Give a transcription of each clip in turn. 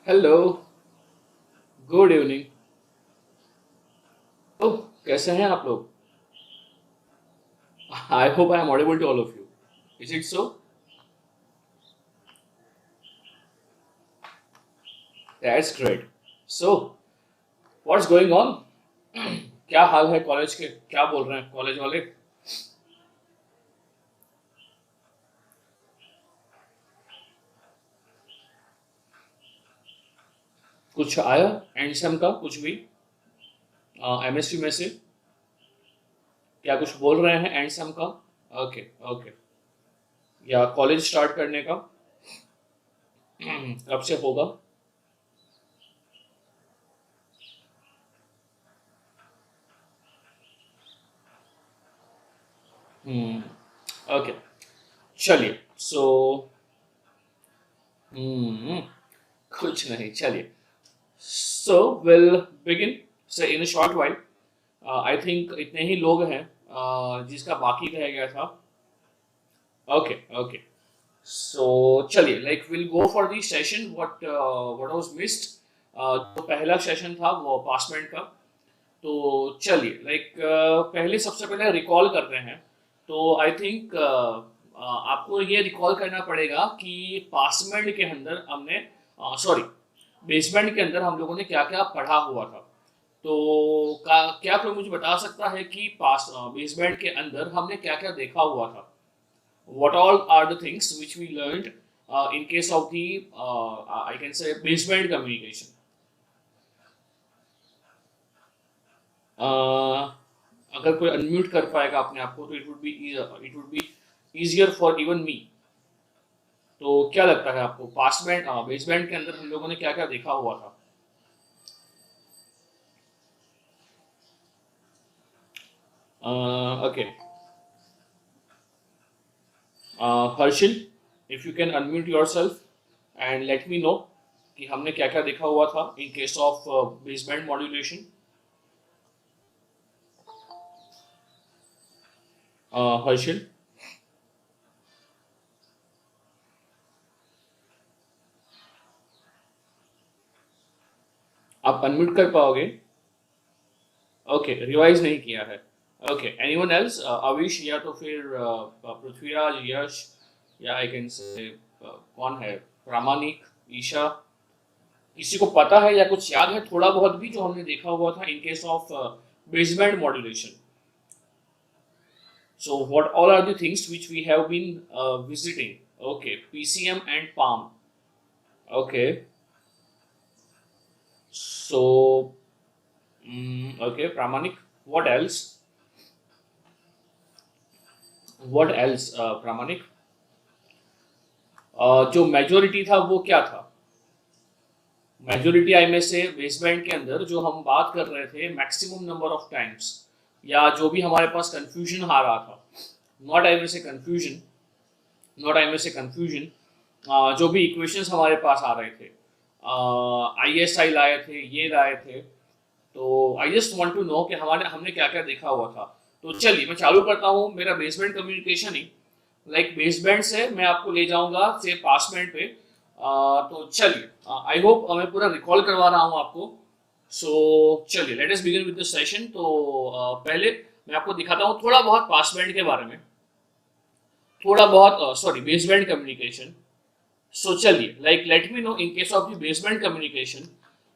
Hello, good evening. तो कैसे हैं आप लोग? I hope I am audible to all of you. Is it so? That's great. So what's going on? क्या हाल है कॉलेज के? क्या बोल रहे हैं कॉलेज वाले? कुछ आया एंडसम का कुछ भी? एमएससी में से क्या कुछ बोल रहे हैं एंडसम का? Okay, okay. या कॉलेज स्टार्ट करने का? कब से होगा? हम्म। ओके, चलिए। सो हम्म कुछ नहीं, चलिए। So we'll begin. So in a short while, I think इतने ही लोग हैं जिसका बाकी रह गया था। Okay, okay. सो चलिए, like will go for the session what was missed. तो पहला सेशन था वो पासमेंट का। तो चलिए, लाइक पहले सबसे पहले रिकॉल करते हैं। तो आई थिंक आपको ये रिकॉल करना पड़ेगा कि पासमेंट के अंदर हमने, सॉरी, बेसमेंट के अंदर हम लोगों ने क्या क्या पढ़ा हुआ था। तो क्या कोई मुझे बता सकता है कि पास बेसमेंट के अंदर हमने क्या क्या देखा हुआ था? what all are the things which we learned in case of the I can say basement communication? uh, अगर कोई अनम्यूट कर पाएगा अपने आप को तो it would be easier for even me. तो क्या लगता है आपको पासमेंट बेसमेंट के अंदर हम लोगों ने क्या क्या देखा हुआ था? Okay, Harshil, if you can unmute yourself and let me know कि हमने क्या क्या देखा हुआ था in case of basement modulation. Harshil, आप अनम्यूट कर पाओगे? ओके, रिवाइज नहीं किया है। Okay, anyone else? अविश या तो फिर पृथ्वीराज, यश, या आई कैन से कौन है, प्रामाणिक, ईशा, किसी को पता है या कुछ याद है थोड़ा बहुत भी जो हमने देखा हुआ था in case of basement modulation? So what all are the things which we have been visiting? Okay, PCM and PAM. Okay, so okay, Pramanik, what else? What else Pramanik? जो मेजोरिटी था वो क्या था? मेजोरिटी आई में से बेसमेंट के अंदर जो हम बात कर रहे थे मैक्सिमम नंबर ऑफ टाइम्स, या जो भी हमारे पास कंफ्यूजन आ रहा था, नॉट आई में से कंफ्यूजन, नॉट आई में से कंफ्यूजन, जो भी इक्वेशंस हमारे पास आ रहे थे, आईएसआई लाए थे, ये लाए थे। तो I just want to know कि हमारे हमने क्या क्या देखा हुआ था। तो चलिए मैं चालू करता हूँ मेरा बेसमेंट कम्युनिकेशन ही। लाइक बेसमेंट से मैं आपको ले जाऊंगा से पासमेंट पे। तो चलिए, आई होप मैं पूरा रिकॉल करवा रहा हूँ आपको। सो चलिए, let us begin with the session. तो पहले मैं आपको दिखाता हूँ थोड़ा बहुत पासमेंट के बारे में, थोड़ा बहुत, सॉरी, बेसमेंट कम्युनिकेशन। सो चलिए, like let me know in case of the basement communication,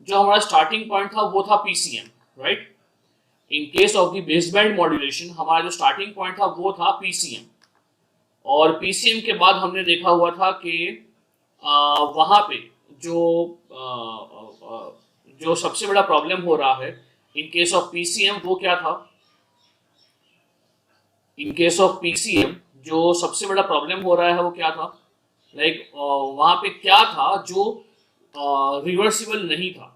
जो हमारा स्टार्टिंग पॉइंट था वो था PCM, right? In case of the baseband modulation हमारा जो स्टार्टिंग पॉइंट था वो था पीसीएम। और पीसीएम के बाद हमने देखा हुआ था कि वहां पे जो जो सबसे बड़ा प्रॉब्लम हो रहा है इन केस ऑफ पीसीएम वो क्या था? इन केस ऑफ पीसीएम जो सबसे बड़ा प्रॉब्लम हो रहा है वो क्या था? लाइक वहां पे क्या था जो रिवर्सिबल नहीं था?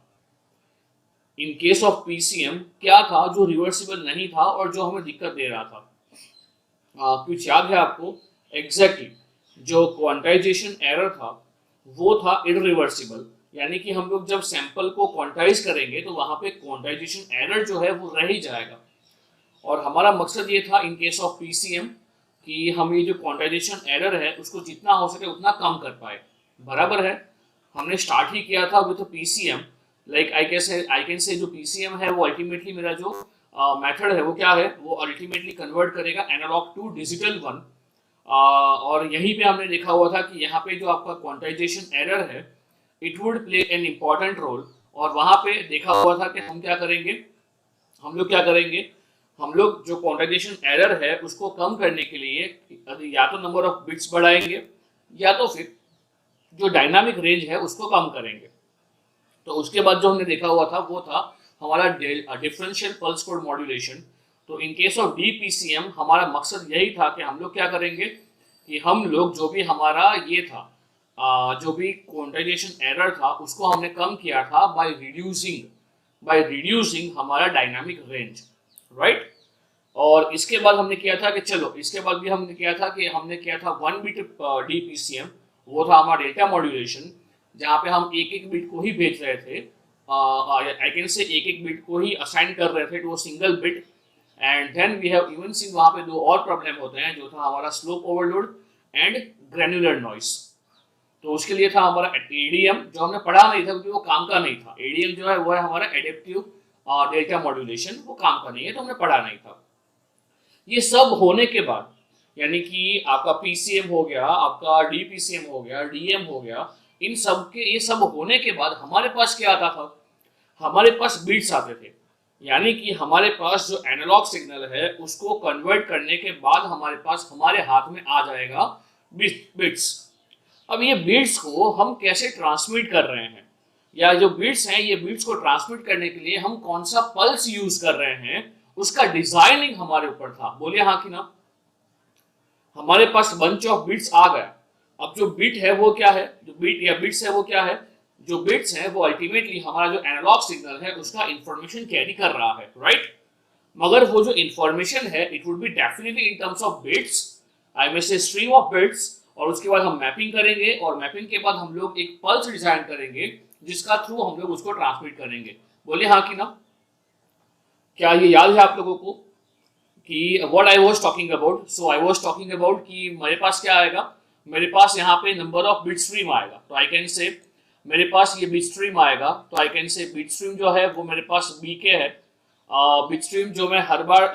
इन केस ऑफ पीसीएम क्या था जो रिवर्सिबल नहीं था और जो हमें दिक्कत दे रहा था? कुछ याद है आपको? एग्जैक्टली exactly, जो क्वांटाइजेशन एरर था वो था इरिवर्सिबल। यानी कि हम लोग जब सैंपल को क्वांटाइज करेंगे तो वहां पे क्वांटाइजेशन एरर जो है वो रह ही जाएगा। और हमारा मकसद ये था इन केस ऑफ पीसीएम कि हम ये जो क्वांटाइजेशन एरर है उसको जितना हो सके उतना कम कर पाए। बराबर है? हमने स्टार्ट ही किया था with PCM, like I can से जो पीसीएम है वो अल्टीमेटली मेरा जो मेथड है वो क्या है, वो अल्टीमेटली कन्वर्ट करेगा एनालॉग टू डिजिटल वन। और यहीं पे हमने देखा हुआ था कि यहाँ पे जो आपका क्वांटाइजेशन एरर है it would play an important role, और वहां पे देखा हुआ था कि हम क्या करेंगे, हम लोग जो क्वांटाइजेशन एरर है उसको कम करने के लिए या तो नंबर ऑफ बिट्स बढ़ाएंगे या तो फिर जो डायनामिक रेंज है उसको कम करेंगे। तो उसके बाद जो हमने देखा हुआ था वो था हमारा डिफरेंशियल पल्स कोड मॉड्यूलेशन। तो इन केस ऑफ डीपीसीएम हमारा मकसद यही था कि हम लोग क्या करेंगे कि हम लोग जो भी हमारा ये था जो भी क्वांटाइजेशन एरर था उसको हमने कम किया था बाय रिड्यूसिंग हमारा डायनामिक रेंज, राइट। और इसके बाद हमने किया था कि चलो इसके बाद भी हमने किया था कि हमने किया था 1 बिट डीपीसीएम, वो था हमारा डेल्टा मॉड्यूलेशन, जहाँ पे हम एक एक बिट को ही भेज रहे थे, आई कैन से एक एक बिट को ही असाइन कर रहे थे to a single bit. And then we have even seen वहाँ पे दो और प्रॉब्लम होते हैं, जो था हमारा slope overload and granular noise. तो उसके लिए था हमारा एडीएम, जो हमने पढ़ा नहीं था क्योंकि वो काम का नहीं था। एडीएम जो है वो है हमारा एडेप्टिव डेल्टा मॉड्यूलेशन, वो काम का नहीं है तो हमने पढ़ा नहीं था। ये सब होने के बाद यानी कि आपका पीसीएम हो गया, आपका डीपीसीएम हो गया, डीएम हो गया, इन सब के ये सब होने के बाद हमारे पास क्या आता था, हमारे पास बिट्स आते थे। यानी कि हमारे पास जो एनालॉग सिग्नल है उसको कन्वर्ट करने के बाद हमारे पास हमारे हाथ में आ जाएगा बिट्स। अब ये बिट्स को हम कैसे ट्रांसमिट कर रहे हैं, या जो बिट्स हैं ये बिट्स को ट्रांसमिट करने के लिए हम कौन सा पल्स यूज कर रहे हैं, उसका डिजाइनिंग हमारे ऊपर था। बोलिए हाँ कि ना। हमारे पास बंच ऑफ बिट्स आ गया। अब जो बिट है वो क्या है, जो बिट या बिट्स है वो क्या है, जो बिट्स है वो अल्टीमेटली हमारा जो एनालॉग सिग्नल है उसका इंफॉर्मेशन कैरी कर रहा है, राइट। मगर वो जो इंफॉर्मेशन है it would be definitely in terms of bits, I may say stream of bits. और उसके बाद हम मैपिंग करेंगे, और मैपिंग के बाद हम लोग एक पल्स डिजाइन करेंगे जिसका थ्रू हम लोग उसको ट्रांसमिट करेंगे। बोलिए हाँ कि ना। क्या ये याद है आप लोगों को कि what I was talking about? So I was talking about कि मेरे पास क्या आएगा, मेरे पास यहाँ पे नंबर ऑफ बिट स्ट्रीम आएगा। तो आई कैन से मेरे पास ये बिट स्ट्रीम आएगा, तो आई कैन से बिट स्ट्रीम जो है वो मेरे पास बीके है। बिट स्ट्रीम जो मैं हर बार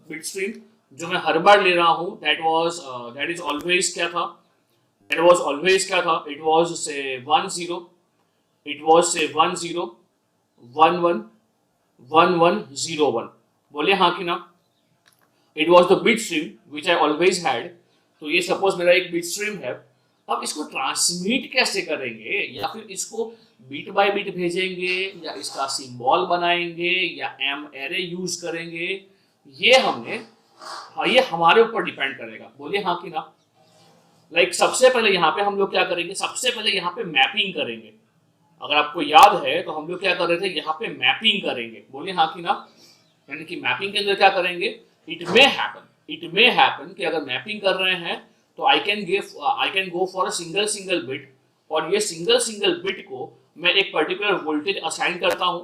बिट स्ट्रीम जो मैं हर बार ले रहा हूँ दैट इज ऑलवेज क्या था, इट वाज से 10, इट वाज से 10 11 1101। बोलिए हाँ कि ना। It was the bit stream which I always had. तो ये सपोज मेरा एक बिट स्ट्रीम है। अब इसको ट्रांसमिट कैसे करेंगे, या फिर इसको बिट बाय बिट भेजेंगे, या इसका सिंबल बनाएंगे, या एम एरे यूज करेंगे, ये हमने ये हमारे ऊपर डिपेंड करेगा। बोलिए हाँ कि ना। लाइक सबसे पहले यहाँ पे हम लोग क्या करेंगे, सबसे पहले यहाँ पे मैपिंग करेंगे। अगर आपको याद है तो हम लोग क्या कर रहे थे, यहाँ पे मैपिंग करेंगे। बोलिए हाँ कि ना। यानी कि मैपिंग के अंदर क्या करेंगे, इट मे हैपन कि अगर मैपिंग कर रहे हैं तो I can go for a single bit, और ये सिंगल बिट को मैं एक पर्टिकुलर वोल्टेज असाइन करता हूँ।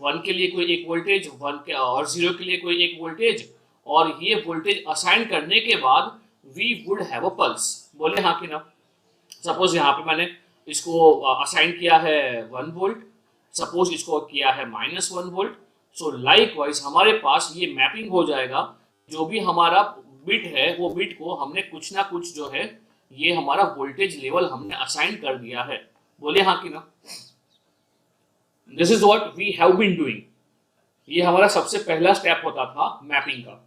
1 के लिए कोई एक वोल्टेज, 1 और 0 के लिए कोई एक वोल्टेज, और ये वोल्टेज असाइन करने के बाद we would have a pulse. बोले हाँ कि ना। सपोज यहाँ पे मैंने इसको असाइन किया है 1 वोल्ट, सपोज इसको किया है -1 वोल्ट। सो लाइकवाइज हमारे पास ये मैपिंग हो जाएगा, जो भी हमारा बिट है वो बिट को हमने कुछ ना कुछ जो है ये हमारा वोल्टेज लेवल हमने असाइन कर दिया है। बोलिए हाँ कि ना। This is what we have been doing. ये हमारा सबसे पहला स्टेप होता था मैपिंग का।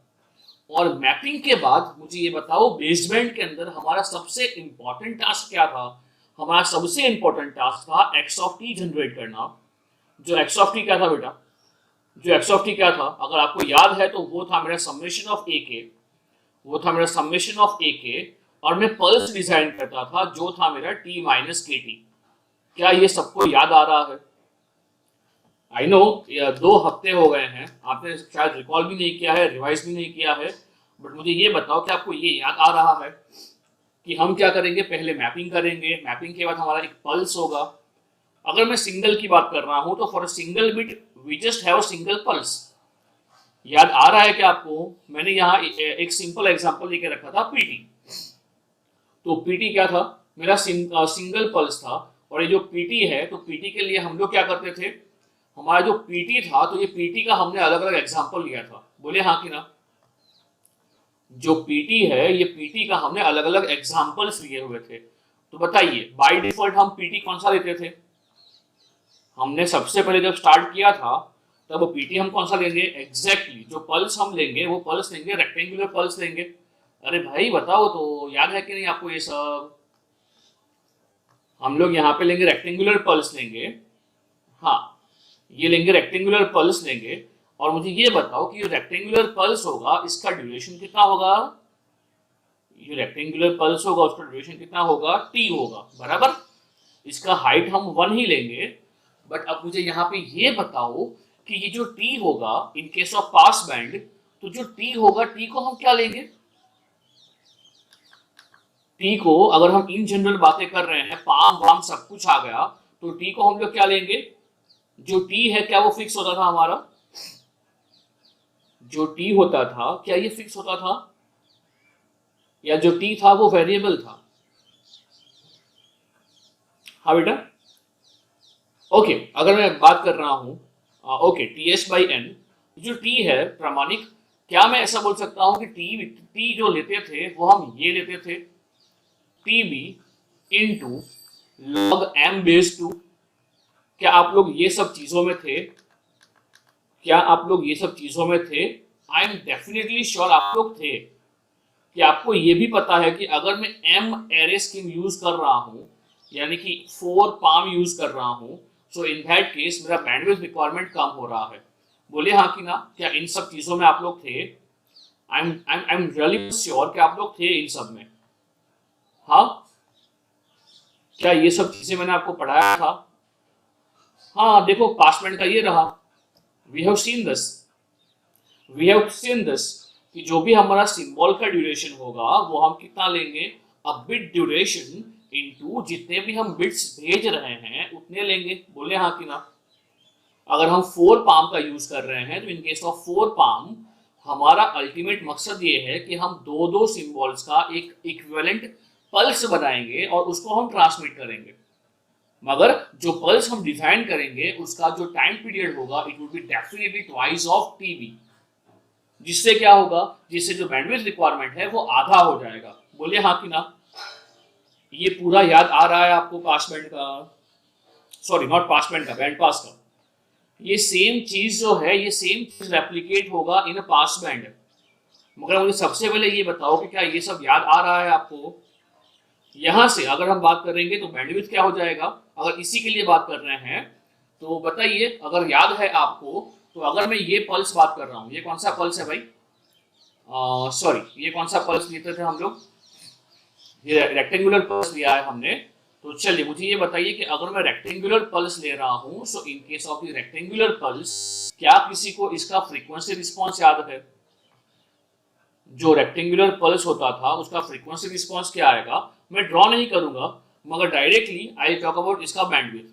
और मैपिंग के बाद मुझे ये बताओ, बेसबैंड के अंदर हमारा सबसे इंपॉर्टेंट टास्क क्या था? हमारा सबसे इंपॉर्टेंट टास्क था एक्स ऑफ टी जनरेट करना। जो एक्स ऑफ टी क्या था बेटा, जो एक्स ऑफ टी क्या था, अगर आपको याद है तो वो था मेरा समेशन ऑफ ए के, और मैं पल्स डिजाइन करता था जो था मेरा टी माइनस के टी। क्या ये सबको याद आ रहा है? आई नो 2 हफ्ते हो गए हैं, आपने शायद रिकॉल भी नहीं किया है, रिवाइज भी नहीं किया है, बट मुझे ये बताओ कि आपको ये याद आ रहा है कि हम क्या करेंगे, पहले मैपिंग करेंगे, मैपिंग के बाद हमारा एक पल्स होगा। अगर मैं सिंगल की बात कर रहा हूं तो for a single bit we just have a single pulse. याद आ रहा है कि आपको? मैंने यहाँ एक सिंपल एग्जांपल लेके रखा था पीटी। तो पीटी क्या था, मेरा सिंगल पल्स था, और ये जो पीटी है, तो पीटी के लिए हम लोग क्या करते थे, हमारा जो पीटी था, तो ये पीटी का हमने अलग अलग एग्जाम्पल लिया था, बोले हाँ कि ना। जो पीटी है, ये पीटी का हमने अलग अलग एग्जाम्पल्स लिए हुए थे। तो बताइए बाय डिफॉल्ट हम पीटी कौन सा लेते थे, हमने सबसे पहले जब स्टार्ट किया था तब पीटी हम कौन सा लेंगे, एग्जैक्टली जो पल्स हम लेंगे वो पल्स लेंगे, रेक्टेंगुलर पल्स लेंगे। अरे भाई बताओ तो, याद है कि नहीं आपको ये सब, हम लोग यहाँ पे लेंगे रेक्टेंगुलर पल्स लेंगे। हाँ, ये लेंगे रेक्टेंगुलर पल्स लेंगे, और मुझे ये बताओ कि ये रेक्टेंगुलर पल्स होगा इसका ड्यूरेशन कितना होगा, ये रेक्टेंगुलर पल्स होगा उसका ड्यूरेशन कितना होगा, टी होगा, बराबर। इसका हाइट हम 1 ही लेंगे। बट अब मुझे यहाँ पे ये बताओ कि ये जो टी होगा इन केस ऑफ पास बैंड, तो जो टी होगा, टी को हम क्या लेंगे, टी को अगर हम इन जनरल बातें कर रहे हैं, पाम वाम सब कुछ आ गया, तो टी को हम लोग क्या लेंगे, जो टी है क्या वो फिक्स होता था हमारा, जो टी होता था क्या ये फिक्स होता था, या जो टी था वो वेरिएबल था। हाँ बेटा, ओके, अगर मैं बात कर रहा हूं, okay, T S by N, जो टी है प्रामाणिक, क्या मैं ऐसा बोल सकता हूं कि टी जो लेते थे वो हम ये लेते थे, T B into log M base two. क्या आप लोग ये सब चीजों में थे, क्या आप लोग ये सब चीजों में थे, आई एम डेफिनेटली श्योर आप लोग थे। कि आपको ये भी पता है कि अगर मैं एम एरे स्कीम यूज कर रहा हूं, यानी कि 4 पाम यूज कर रहा हूं, सो इन दैट केस मेरा बैंडविड्थ रिक्वायरमेंट कम हो रहा है, बोले हाँ कि ना। क्या इन सब चीजों में आप लोग थे, आई एम रियली श्योर कि आप लोग थे इन सब में। हाँ, क्या ये सब चीजें मैंने आपको पढ़ाया था। हाँ देखो, पासमेंट का ये रहा, we have seen this, we have seen this कि जो भी हमारा सिंबल का ड्यूरेशन होगा वो हम कितना लेंगे, अ बिट ड्यूरेशन इनटू जितने भी हम बिट्स भेज रहे हैं उतने लेंगे, बोले हाँ कि ना। अगर हम 4 पाम का यूज कर रहे हैं, तो इन केस ऑफ 4 पाम हमारा अल्टीमेट मकसद ये है कि हम दो दो सिंबल्स का एक इक्विवेलेंट पल्स बनाएंगे और उसको हम ट्रांसमिट करेंगे। मगर जो पल्स हम डिफाइन करेंगे उसका जो टाइम पीरियड होगा, it will be definitely twice of TB. जिससे क्या होगा, जिससे जो बैंडविड्थ रिक्वायरमेंट है वो आधा हो जाएगा, बोलिए हाँ कि ना। ये पूरा याद आ रहा है आपको पास बैंड का, सॉरी नॉट पास बैंड का, बैंड पास का। ये सेम चीज जो है, ये सेम चीज रेप्लिकेट होगा इन पास बैंड। मगर मुझे सबसे पहले ये बताओ कि क्या ये सब याद आ रहा है आपको। यहां से अगर हम बात करेंगे तो बैंडविड्थ क्या हो जाएगा, अगर इसी के लिए बात कर रहे हैं तो बताइए, अगर याद है आपको, तो अगर मैं ये पल्स बात कर रहा हूँ, ये कौन सा पल्स है भाई, सॉरी ये कौन सा पल्स लेते थे हम लोग, ये रेक्टेंगुलर पल्स लिया है हमने। तो चलिए मुझे ये बताइए कि अगर मैं रेक्टेंगुलर पल्स ले रहा हूँ, so in case of the rectangular pulse, क्या किसी को इसका फ्रीक्वेंसी रिस्पॉन्स याद है। जो रेक्टेंगुलर पल्स होता था उसका फ्रीक्वेंसी रिस्पॉन्स क्या आएगा, मैं ड्रॉ नहीं करूंगा मगर डायरेक्टली आई टॉक अबाउट इसका बैंडविड्थ।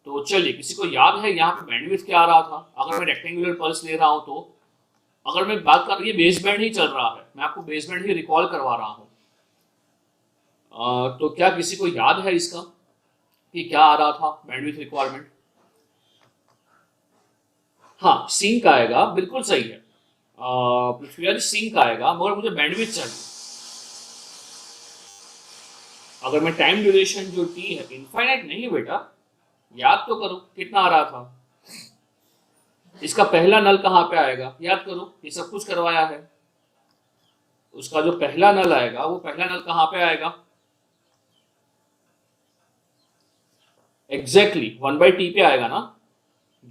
तो चलिए, किसी को याद है यहाँ पे बैंडविड्थ क्या आ रहा था अगर मैं रेक्टेंगुलर पल्स ले रहा हूँ तो। अगर मैं बात कर, ये बेस बैंड ही चल रहा है, मैं आपको बेस बैंड ही रिकॉल करवा रहा हूँ। तो क्या किसी को याद है इसका कि क्या आ रहा था बैंडविड्थ रिक्वायरमेंट। हाँ, सिंक आएगा, बिल्कुल सही है, पृथ्वी सिंक आएगा, मगर मुझे बैंडविड्थ चाहिए। अगर मैं टाइम ड्यूरेशन जो टी है, इनफाइनाइट नहीं बेटा, याद तो करो कितना आ रहा था। इसका पहला नल कहाँ पे आएगा, याद करो, ये सब कुछ करवाया है। उसका जो पहला नल आएगा वो पहला नल कहाँ पे आएगा, एग्जैक्टली 1/t पे आएगा ना।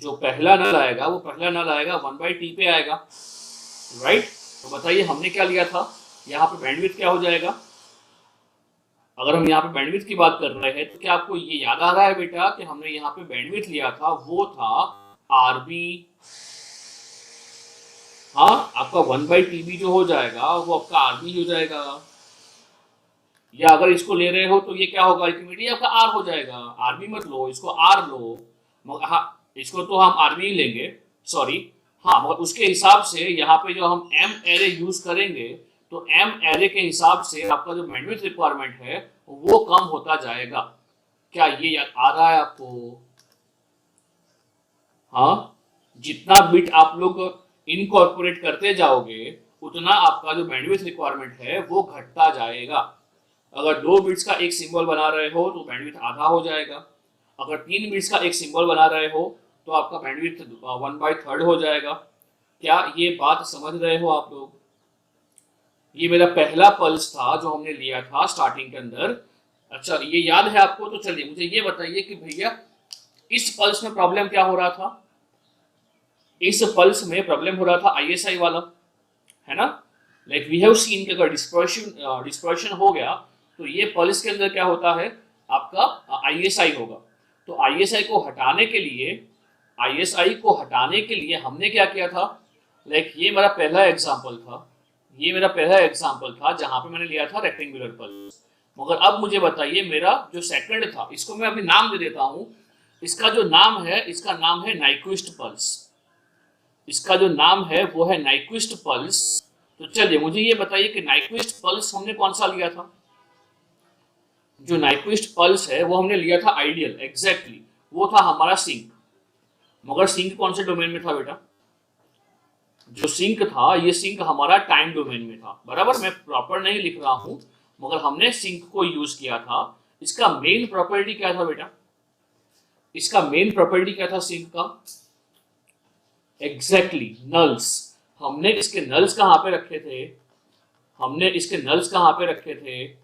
जो पहला नल आएगा वो पहला नल आएगा 1/t पे आएगा, राइट। तो बताइए हमने क्या लिया था, यहाँ पे बैंडविड्थ क्या हो जाएगा। अगर हम यहाँ पे बैंडविड्थ की बात कर रहे हैं तो क्या आपको ये याद आ रहा है बेटा कि हमने यहाँ पे बैंडविड्थ लिया था, वो था आरबी। हाँ, आपका 1/tb जो हो जाएगा वो आपका आरबी हो जाएगा। या अगर इसको ले रहे हो तो ये क्या होगा, अल्टीमेटली आपका आर हो जाएगा। आरबी मत लो, इसको आर लो। हाँ, इसको तो हम आरबी ही लेंगे, सॉरी। हाँ, मगर उसके हिसाब से यहाँ पे जो हम एम एरे यूज करेंगे, तो एम एरे के हिसाब से आपका जो बैंडविड्थ रिक्वायरमेंट है वो कम होता जाएगा। क्या ये याद आ रहा है आपको? हाँ, जितना बिट आप लोग इनकॉर्पोरेट करते जाओगे उतना आपका जो बैंडविड्थ रिक्वायरमेंट है वो घटता जाएगा। अगर 2 बिट्स का एक सिंबल बना रहे हो तो बैंडविड्थ आधा हो जाएगा। अगर 3 बिट्स का एक सिंबल बना रहे हो तो आपका बैंडविड्थ 1/3 हो जाएगा। क्या ये बात समझ रहे हो आप लोग? ये मेरा पहला पल्स था जो हमने लिया था स्टार्टिंग के अंदर। अच्छा, ये याद है आपको? तो चलिए मुझे ये बताइए कि भैया इस पल्स में प्रॉब्लम क्या हो रहा था? इस पल्स में प्रॉब्लम हो रहा था आईएसआई वाला, है ना? लाइक वी हैव सीन कि अगर डिस्पर्शन हो गया तो ये पल्स के अंदर क्या होता है, आपका आईएसआई होगा। तो आईएसआई को हटाने के लिए हमने क्या किया था? लाइक ये मेरा पहला एग्जांपल था जहां पे मैंने लिया था रेक्टेंगुलर पल्स। मगर अब मुझे बताइए मेरा जो सेकंड था, इसको मैं अभी नाम दे देता हूं। इसका जो नाम है, इसका नाम है नाइक्विस्ट पल्स। इसका जो नाम है वो है नाइक्विस्ट पल्स। तो चलिए मुझे ये बताइए कि नाइक्विस्ट पल्स हमने कौन सा लिया था? जो नाइक्विस्ट पल्स है वो हमने लिया था आइडियल, एग्जैक्टली वो था हमारा सिंक। मगर सिंक कौन से डोमेन में था बेटा? जो सिंक था, ये सिंक हमारा टाइम डोमेन में था, बराबर। मैं प्रॉपर नहीं लिख रहा हूं, मगर हमने सिंक को यूज किया था। इसका मेन प्रॉपर्टी क्या था बेटा? इसका मेन प्रॉपर्टी क्या था सिंक का? Exactly nulls. हमने इसके नल्स कहां पे रखे थे? हमने इसके नल्स कहां पे रखे थे?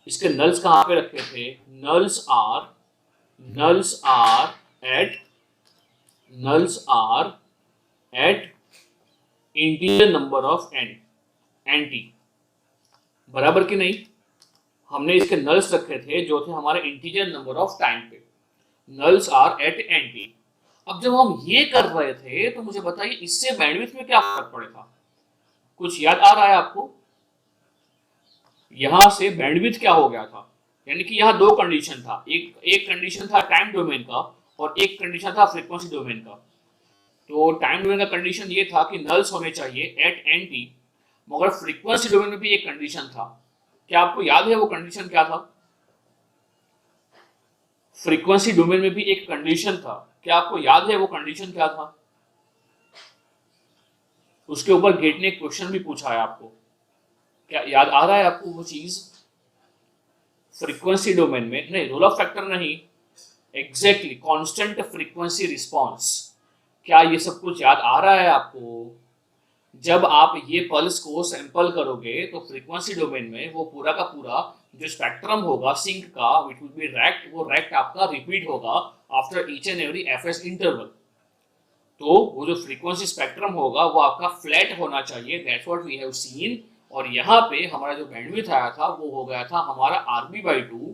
इसके नल्स कहां पे रखे थे? Nulls are at integer number of N T, बराबर कि नहीं? हमने इसके नल्स रखे थे जो थे हमारे इंटीजर नंबर ऑफ टाइम पे। Nulls are at N T. अब जब हम ये कर रहे थे तो मुझे बताइए इससे बैंडविड्थ में क्या फर्क पड़े था? कुछ याद आ रहा है आपको? यहां से बैंडविड्थ क्या हो गया था? यानी कि यहाँ 2 कंडीशन था। एक कंडीशन था टाइम डोमेन का और एक कंडीशन था फ्रीक्वेंसी डोमेन का। तो टाइम डोमेन का कंडीशन ये था कि नल्स होने चाहिए एट एंटी, मगर फ्रीक्वेंसी डोमेन में भी एक कंडीशन था। क्या आपको याद है वो कंडीशन क्या था? फ्रीक्वेंसी डोमेन में भी एक कंडीशन था। क्या आपको याद है वो कंडीशन क्या था? उसके ऊपर गेट ने एक क्वेश्चन भी पूछा है आपको। क्या याद आ रहा है आपको वो चीज? फ्रीक्वेंसी डोमेन में नहीं, रोल ऑफ फैक्टर नहीं, एग्जैक्टली कांस्टेंट फ्रीक्वेंसी रिस्पांस। क्या ये सब कुछ याद आ रहा है आपको? जब आप ये पल्स को सैंपल करोगे तो फ्रीक्वेंसी डोमेन में वो पूरा का पूरा जो स्पेक्ट्रम होगा सिंक का, इट विल बी रेक्ट, वो रेक्ट आपका रिपीट होगा after each and every FS interval. तो वो जो फ्रीक्वेंसी स्पेक्ट्रम होगा वो आपका फ्लैट होना चाहिए, that's what we have seen. और यहाँ पे हमारा जो बैंडविड्थ आया था वो हो गया था हमारा RB/2।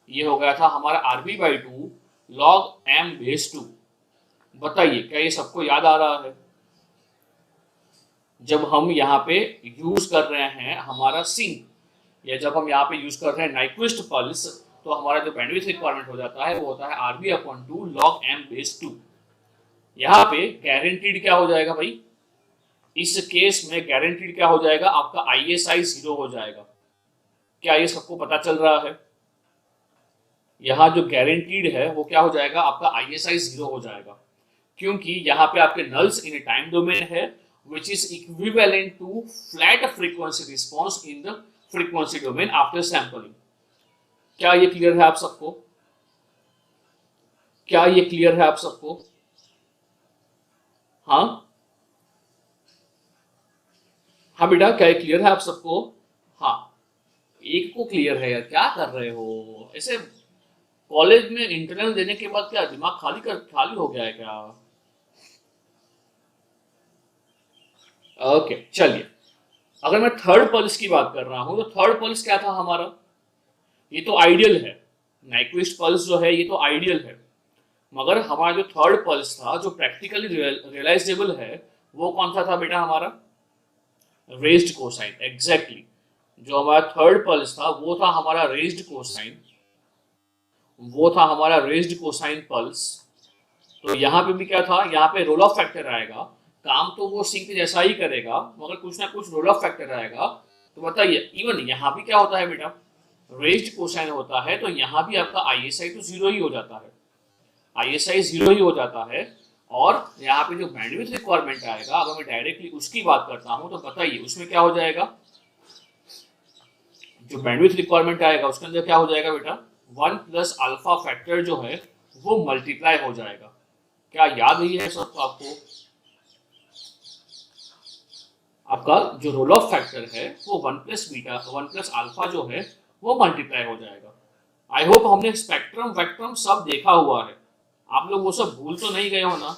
ये हो गया था हमारा RB/2 log m/2। बताइए क्या ये सबको याद आ रहा है? जब हम यहाँ पे यूज कर रहे हैं हमारा सिंक, या जब हम यहाँ पे यूज कर रहे हैं नाइक्विस्ट पल्स, तो हमारा जो बैंडविड्थ रिक्वायरमेंट हो जाता है वो होता है RB/2 log m/2। यहाँ पे गारंटीड क्या हो जाएगा भाई? इस केस में गारंटीड क्या हो जाएगा? आपका ISI 0 हो जाएगा। क्या ये सबको पता चल रहा है? यहाँ जो गारंटीड है वो क्या हो जाएगा? आपका ISI 0 हो जाएगा, क्योंकि यहाँ पे आपके नल्स इन टाइम डोमेन है which is equivalent to flat frequency response in the frequency domain after sampling। क्या ये क्लियर है आप सबको? क्या ये क्लियर है आप सबको? हाँ हाँ बेटा, क्या ये क्लियर है आप सबको? हाँ, एक को क्लियर है यार, क्या कर रहे हो ऐसे? कॉलेज में इंटरनल देने के बाद क्या दिमाग खाली हो गया है क्या? ओके चलिए, अगर मैं थर्ड पल्स की बात कर रहा हूं तो थर्ड पल्स क्या था हमारा? ये तो आइडियल है, नाइक्विस्ट पल्स जो है ये तो आइडियल है। मगर हमारा जो थर्ड पल्स था जो प्रैक्टिकली रियलाइजेबल है वो कौन सा था बेटा? हमारा रेज्ड कोसाइन, एग्जैक्टली। जो हमारा थर्ड पल्स था वो था हमारा रेज्ड कोसाइन, वो था हमारा रेज्ड कोसाइन पल्स। तो यहाँ पे भी क्या था? यहाँ पे रोल ऑफ फैक्टर आएगा। काम तो वो सिंक जैसा ही करेगा मगर कुछ ना कुछ रोल ऑफ फैक्टर आएगा। तो बताइए इवन यहाँ भी क्या होता है बेटा? रेज्ड कोसाइन होता है, तो यहाँ भी आपका ISI तो जीरो ही हो जाता है, ISI जीरो ही हो जाता है। और यहाँ पे जो बैंडविड्थ रिक्वायरमेंट आएगा, अगर मैं डायरेक्टली उसकी बात करता हूँ तो बताइए उसमें क्या हो जाएगा, जो बैंडविड्थ रिक्वायरमेंट आएगा उसके अंदर क्या हो जाएगा बेटा, 1 प्लस अल्फा फैक्टर जो है वो मल्टीप्लाई हो जाएगा। क्या याद ही है सबको आपको, आपका जो रोल ऑफ फैक्टर है वो 1 प्लस बीटा 1 प्लस अल्फा जो है वो मल्टीप्लाई हो जाएगा। आई होप हमने स्पेक्ट्रम वेक्ट्रम सब देखा हुआ है, आप लोग वो सब भूल तो नहीं गए हो ना,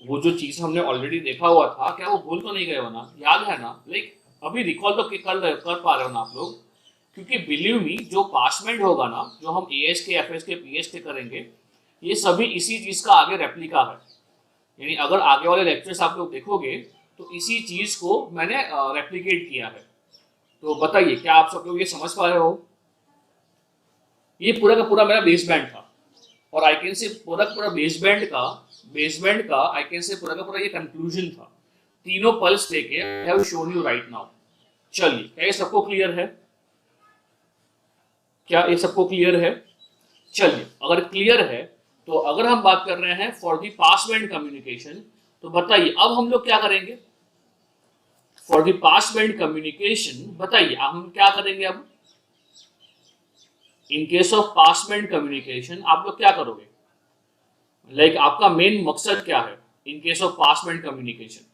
वो जो चीज हमने ऑलरेडी देखा हुआ था क्या वो भूल तो नहीं गए हो ना, याद है ना, लाइक अभी रिकॉल तो कर पा रहे हो ना आप लोग, क्योंकि बिलीव मी जो पासमेंट होगा ना, जो हम AS के FS के PS के करेंगे, ये सभी इसी चीज का आगे रेप्लिका है। यानी अगर आगे वाले लेक्चर्स आप लोग देखोगे तो इसी चीज को मैंने रेप्लिकेट किया है। तो बताइए क्या आप सब लोग ये समझ पा रहे हो, ये पूरा का पूरा मेरा बेस बैंड था, और आई कैन से पूरा का पूरा बेस बैंड का आई कैन से पूरा का पूरा ये कंक्लूजन था, तीनों पल्स लेके I have shown you right now. चलिए क्या ये सबको क्लियर है, क्या ये सबको क्लियर है? चलिए अगर क्लियर है तो अगर हम बात कर रहे हैं for the pass band communication, तो बताइए अब हम लोग क्या करेंगे for the pass band communication, बताइए हम क्या करेंगे अब, इन case of pass band communication आप लोग क्या करोगे, लाइक आपका मेन मकसद क्या है इन case of pass band communication,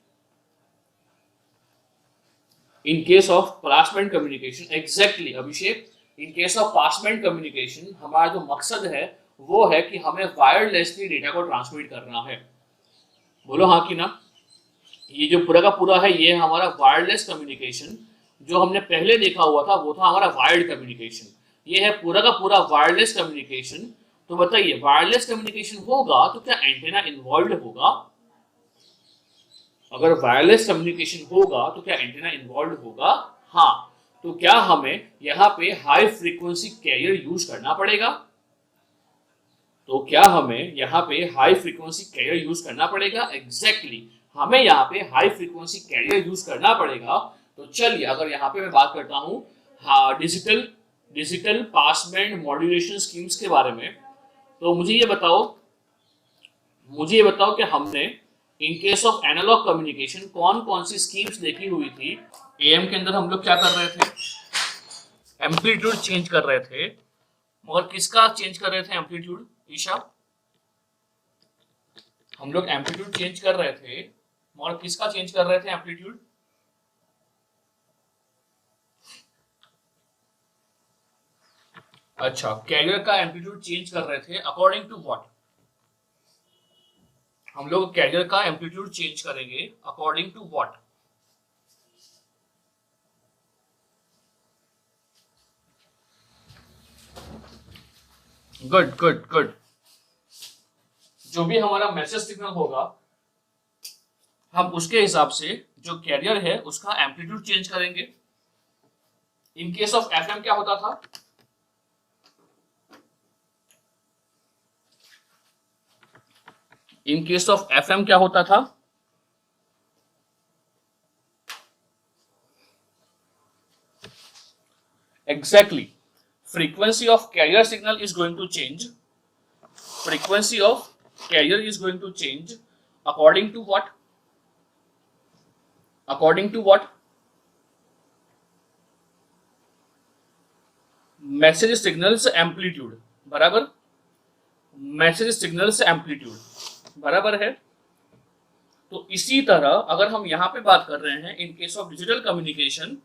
in case of pass band communication exactly Abhishek, in case of pass band communication हमारा जो मकसद है वो है कि हमें वायरलेसली डेटा को ट्रांसमिट करना है, बोलो हाँ कि ना। ये जो पूरा का पूरा है ये हमारा वायरलेस कम्युनिकेशन, जो हमने पहले देखा हुआ था वो था हमारा वायर्ड कम्युनिकेशन, ये है पूरा का पूरा वायरलेस कम्युनिकेशन। तो बताइए वायरलेस कम्युनिकेशन होगा तो क्या एंटेना इन्वॉल्व होगा, अगर वायरलेस कम्युनिकेशन होगा तो क्या एंटेना इन्वॉल्व होगा, हाँ, तो क्या हमें यहाँ पे हाई फ्रीक्वेंसी कैरियर यूज करना पड़ेगा, तो क्या हमें यहाँ पे हाई फ्रीक्वेंसी कैरियर यूज करना पड़ेगा, एग्जैक्टली हमें यहाँ पे हाई फ्रीक्वेंसी कैरियर यूज करना पड़ेगा। तो चलिए अगर यहाँ पे मैं बात करता हूँ हाँ digital pass band modulation schemes के बारे में, तो मुझे ये बताओ कि हमने in case of analog communication कौन कौन सी स्कीम्स देखी हुई थी। AM के अंदर हम लोग क्या कर रहे थे, एम्पलीट्यूड चेंज कर रहे थे, मगर किसका चेंज कर रहे थे एम्पलीट्यूड, ईशा, हम लोग एम्पलीट्यूड चेंज कर रहे थे मगर किसका चेंज कर रहे थे एम्पलीट्यूड, अच्छा कैरियर का एम्पलीट्यूड चेंज कर रहे थे अकॉर्डिंग टू व्हाट, हम लोग कैरियर का एम्पलीट्यूड चेंज करेंगे according to what, good good good, जो भी हमारा मैसेज सिग्नल होगा हम उसके हिसाब से जो कैरियर है उसका एम्पलीट्यूड चेंज करेंगे। इन केस ऑफ FM क्या होता था, इन केस ऑफ FM क्या होता था, exactly frequency of carrier signal is going to change, frequency of carrier is going to change according to what, according to what, message signals amplitude बराबर, message signals amplitude बराबर है। तो इसी तरह अगर हम यहाँ पे बात कर रहे हैं इन case of digital communication,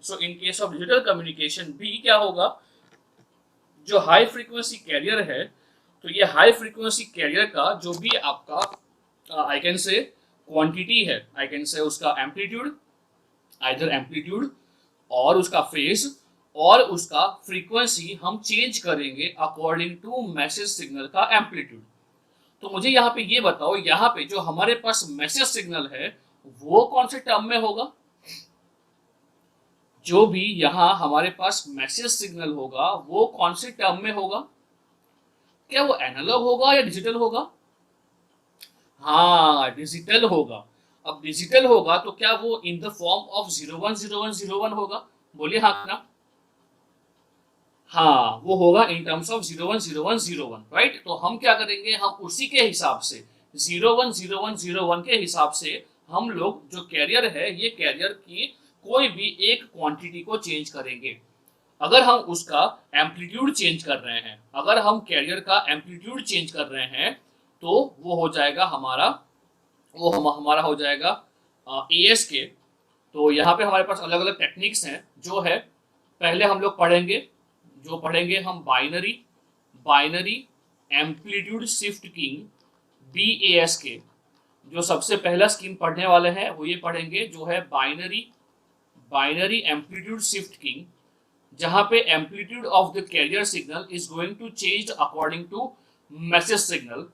so in case of digital communication भी क्या होगा, जो हाई फ्रीक्वेंसी कैरियर है तो ये हाई फ्रीक्वेंसी कैरियर का जो भी आपका आई कैन से क्वांटिटी है, आई कैन से उसका एम्पलीट्यूड, आइदर एम्पलीट्यूड और उसका फेज और उसका फ्रीक्वेंसी हम चेंज करेंगे अकॉर्डिंग टू मैसेज सिग्नल का एम्पलीट्यूड। तो मुझे यहाँ पे ये बताओ, यहाँ पे जो हमारे पास मैसेज सिग्नल है वो कौन से टर्म में होगा, जो भी यहाँ हमारे पास मैसेज सिग्नल होगा वो कौन से टर्म में होगा, क्या वो एनालॉग होगा या डिजिटल होगा, हाँ डिजिटल होगा। अब डिजिटल होगा तो क्या वो इन द फॉर्म ऑफ 010101 होगा, बोलिए हाँ ना, हाँ वो होगा इन टर्म्स ऑफ 010101, राइट। तो हम क्या करेंगे, हम उसी के हिसाब से 010101 के हिसाब से हम लोग जो कैरियर है, ये कैरियर की कोई भी एक क्वांटिटी को चेंज करेंगे। अगर हम उसका एम्पलीट्यूड चेंज कर रहे हैं, अगर हम कैरियर का एम्पलीट्यूड चेंज कर रहे हैं, तो वो हो जाएगा हमारा, हमारा हो जाएगा एएस के। तो यहाँ पे हमारे पास अलग अलग टेक्निक्स हैं जो है, पहले हम लोग पढ़ेंगे, जो पढ़ेंगे हम binary binary amplitude shift keying BAS के। जो सबसे पहला स्कीम पढ़ने वाले हैं वो ये पढ़ेंगे जो है बाइनरी एम्पलीट्यूड शिफ्ट कीइंग, जहां पे amplitude of the carrier signal is going to change according to message signal.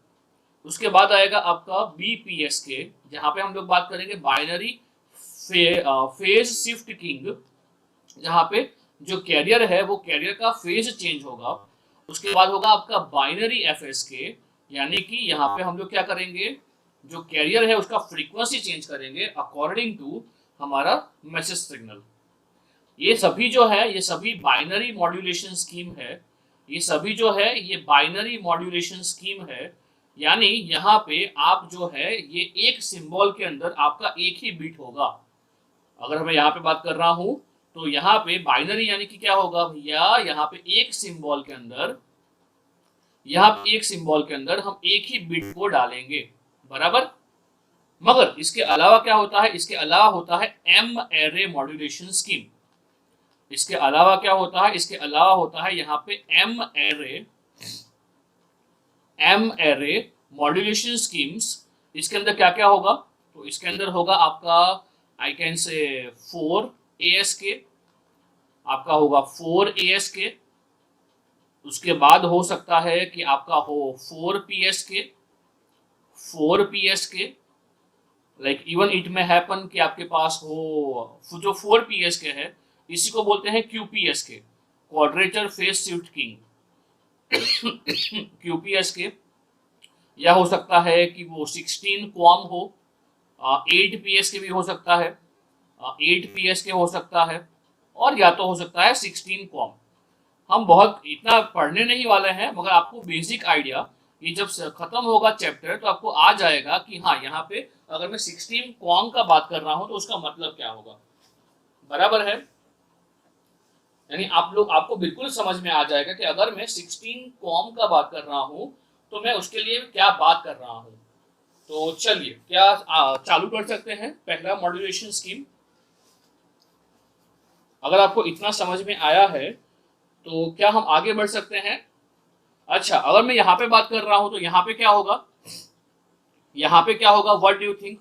उसके बाद आएगा आपका बीपीएस के, जहां पे हम लोग बात करेंगे बाइनरी फेज शिफ्ट किंग, जहां पे जो कैरियर है वो कैरियर का फेज चेंज होगा। उसके बाद होगा आपका बाइनरी एफएस के, यानी कि यहाँ पे हम लोग क्या करेंगे, जो कैरियर है उसका फ्रीक्वेंसी चेंज करेंगे अकॉर्डिंग टू हमारा मैसेज सिग्नल। ये सभी जो है, ये सभी बाइनरी मॉड्यूलेशन स्कीम है, ये सभी जो है ये बाइनरी मॉड्यूलेशन स्कीम है। यानी यहाँ पे आप जो है ये एक सिंबल के अंदर आपका एक ही बिट होगा। अगर मैं यहाँ पे बात कर रहा हूँ तो यहाँ पे बाइनरी यानी कि क्या होगा भैया, यहाँ पे एक सिंबल के अंदर, यहाँ पे एक सिंबल के अंदर हम एक ही बिट को डालेंगे, बराबर। मगर इसके अलावा क्या होता है, इसके अलावा होता है एम एरे मॉड्यूलेशन स्कीम। इसके अलावा क्या होता है, इसके अलावा होता है यहाँ पे एम एरे मॉड्यूलेशन स्कीम्स। इसके अंदर क्या क्या होगा, तो इसके अंदर होगा आपका आई कैन से 4 ASK, आपका होगा 4 ASK। उसके बाद हो सकता है कि आपका हो 4 PSK, 4 PSK, like even it में हैपन कि आपके पास हो जो 4 PSK है, इसी को बोलते हैं QPSK, quadrature phase shift king QPSK। या हो सकता है कि वो 16 क्वाम हो, 8 PSK भी हो सकता है, 8 PSK हो सकता है, और या तो हो सकता है 16 क्वाम। हम बहुत इतना पढ़ने नहीं वाले हैं, मगर आपको बेसिक आइडिया, ये जब खत्म होगा चैप्टर तो आपको आ जाएगा कि हाँ यहाँ पे अगर मैं 16 क्वाम का बात कर रहा हूँ तो उसका मतलब क्या होगा, बराबर है। यानी आपको बिल्कुल समझ में आ जाएगा कि अगर मैं 16 क्वाम का बात कर रहा हूँ तो मैं उसके लिए क्या बात कर रहा हूँ। तो चलिए क्या चालू कर सकते हैं पहला मॉड्यूलेशन स्कीम। अगर आपको इतना समझ में आया है तो क्या हम आगे बढ़ सकते हैं। अच्छा, अगर मैं यहाँ पे बात कर रहा हूँ तो यहाँ पे क्या होगा, यहाँ पे क्या होगा, व्हाट डू यू थिंक,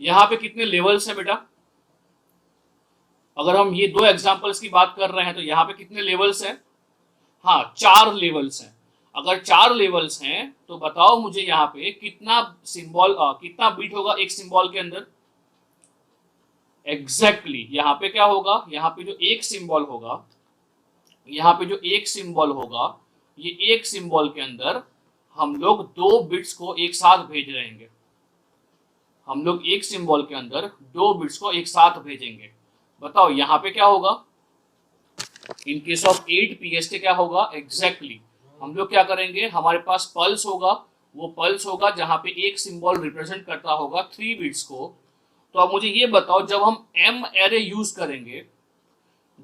यहाँ पे कितने लेवल्स हैं बेटा। अगर हम ये दो एग्जांपल्स की बात कर रहे हैं तो यहाँ पे कितने लेवल्स हैं, हाँ 4 लेवल्स हैं। अगर 4 लेवल्स हैं तो बताओ मुझे यहाँ पे कितना सिंबल, कितना बीट होगा एक सिंबल के अंदर। एग्जैक्टली यहाँ पे क्या होगा, यहाँ पे जो एक सिंबल होगा, यहाँ पे जो एक सिंबल होगा, ये एक सिंबल के अंदर हम लोग 2 बिट्स को एक साथ भेज रहेंगे। हम लोग एक सिंबल के अंदर 2 बिट्स को एक साथ भेजेंगे। बताओ यहाँ पे क्या होगा, इन केस ऑफ 8 PSK क्या होगा, एग्जैक्टली हम लोग क्या करेंगे, हमारे पास पल्स होगा, वो पल्स होगा जहां पे एक सिंबल रिप्रेजेंट करता होगा 3 बिट्स को। तो अब मुझे ये बताओ, जब हम एम एरे यूज करेंगे,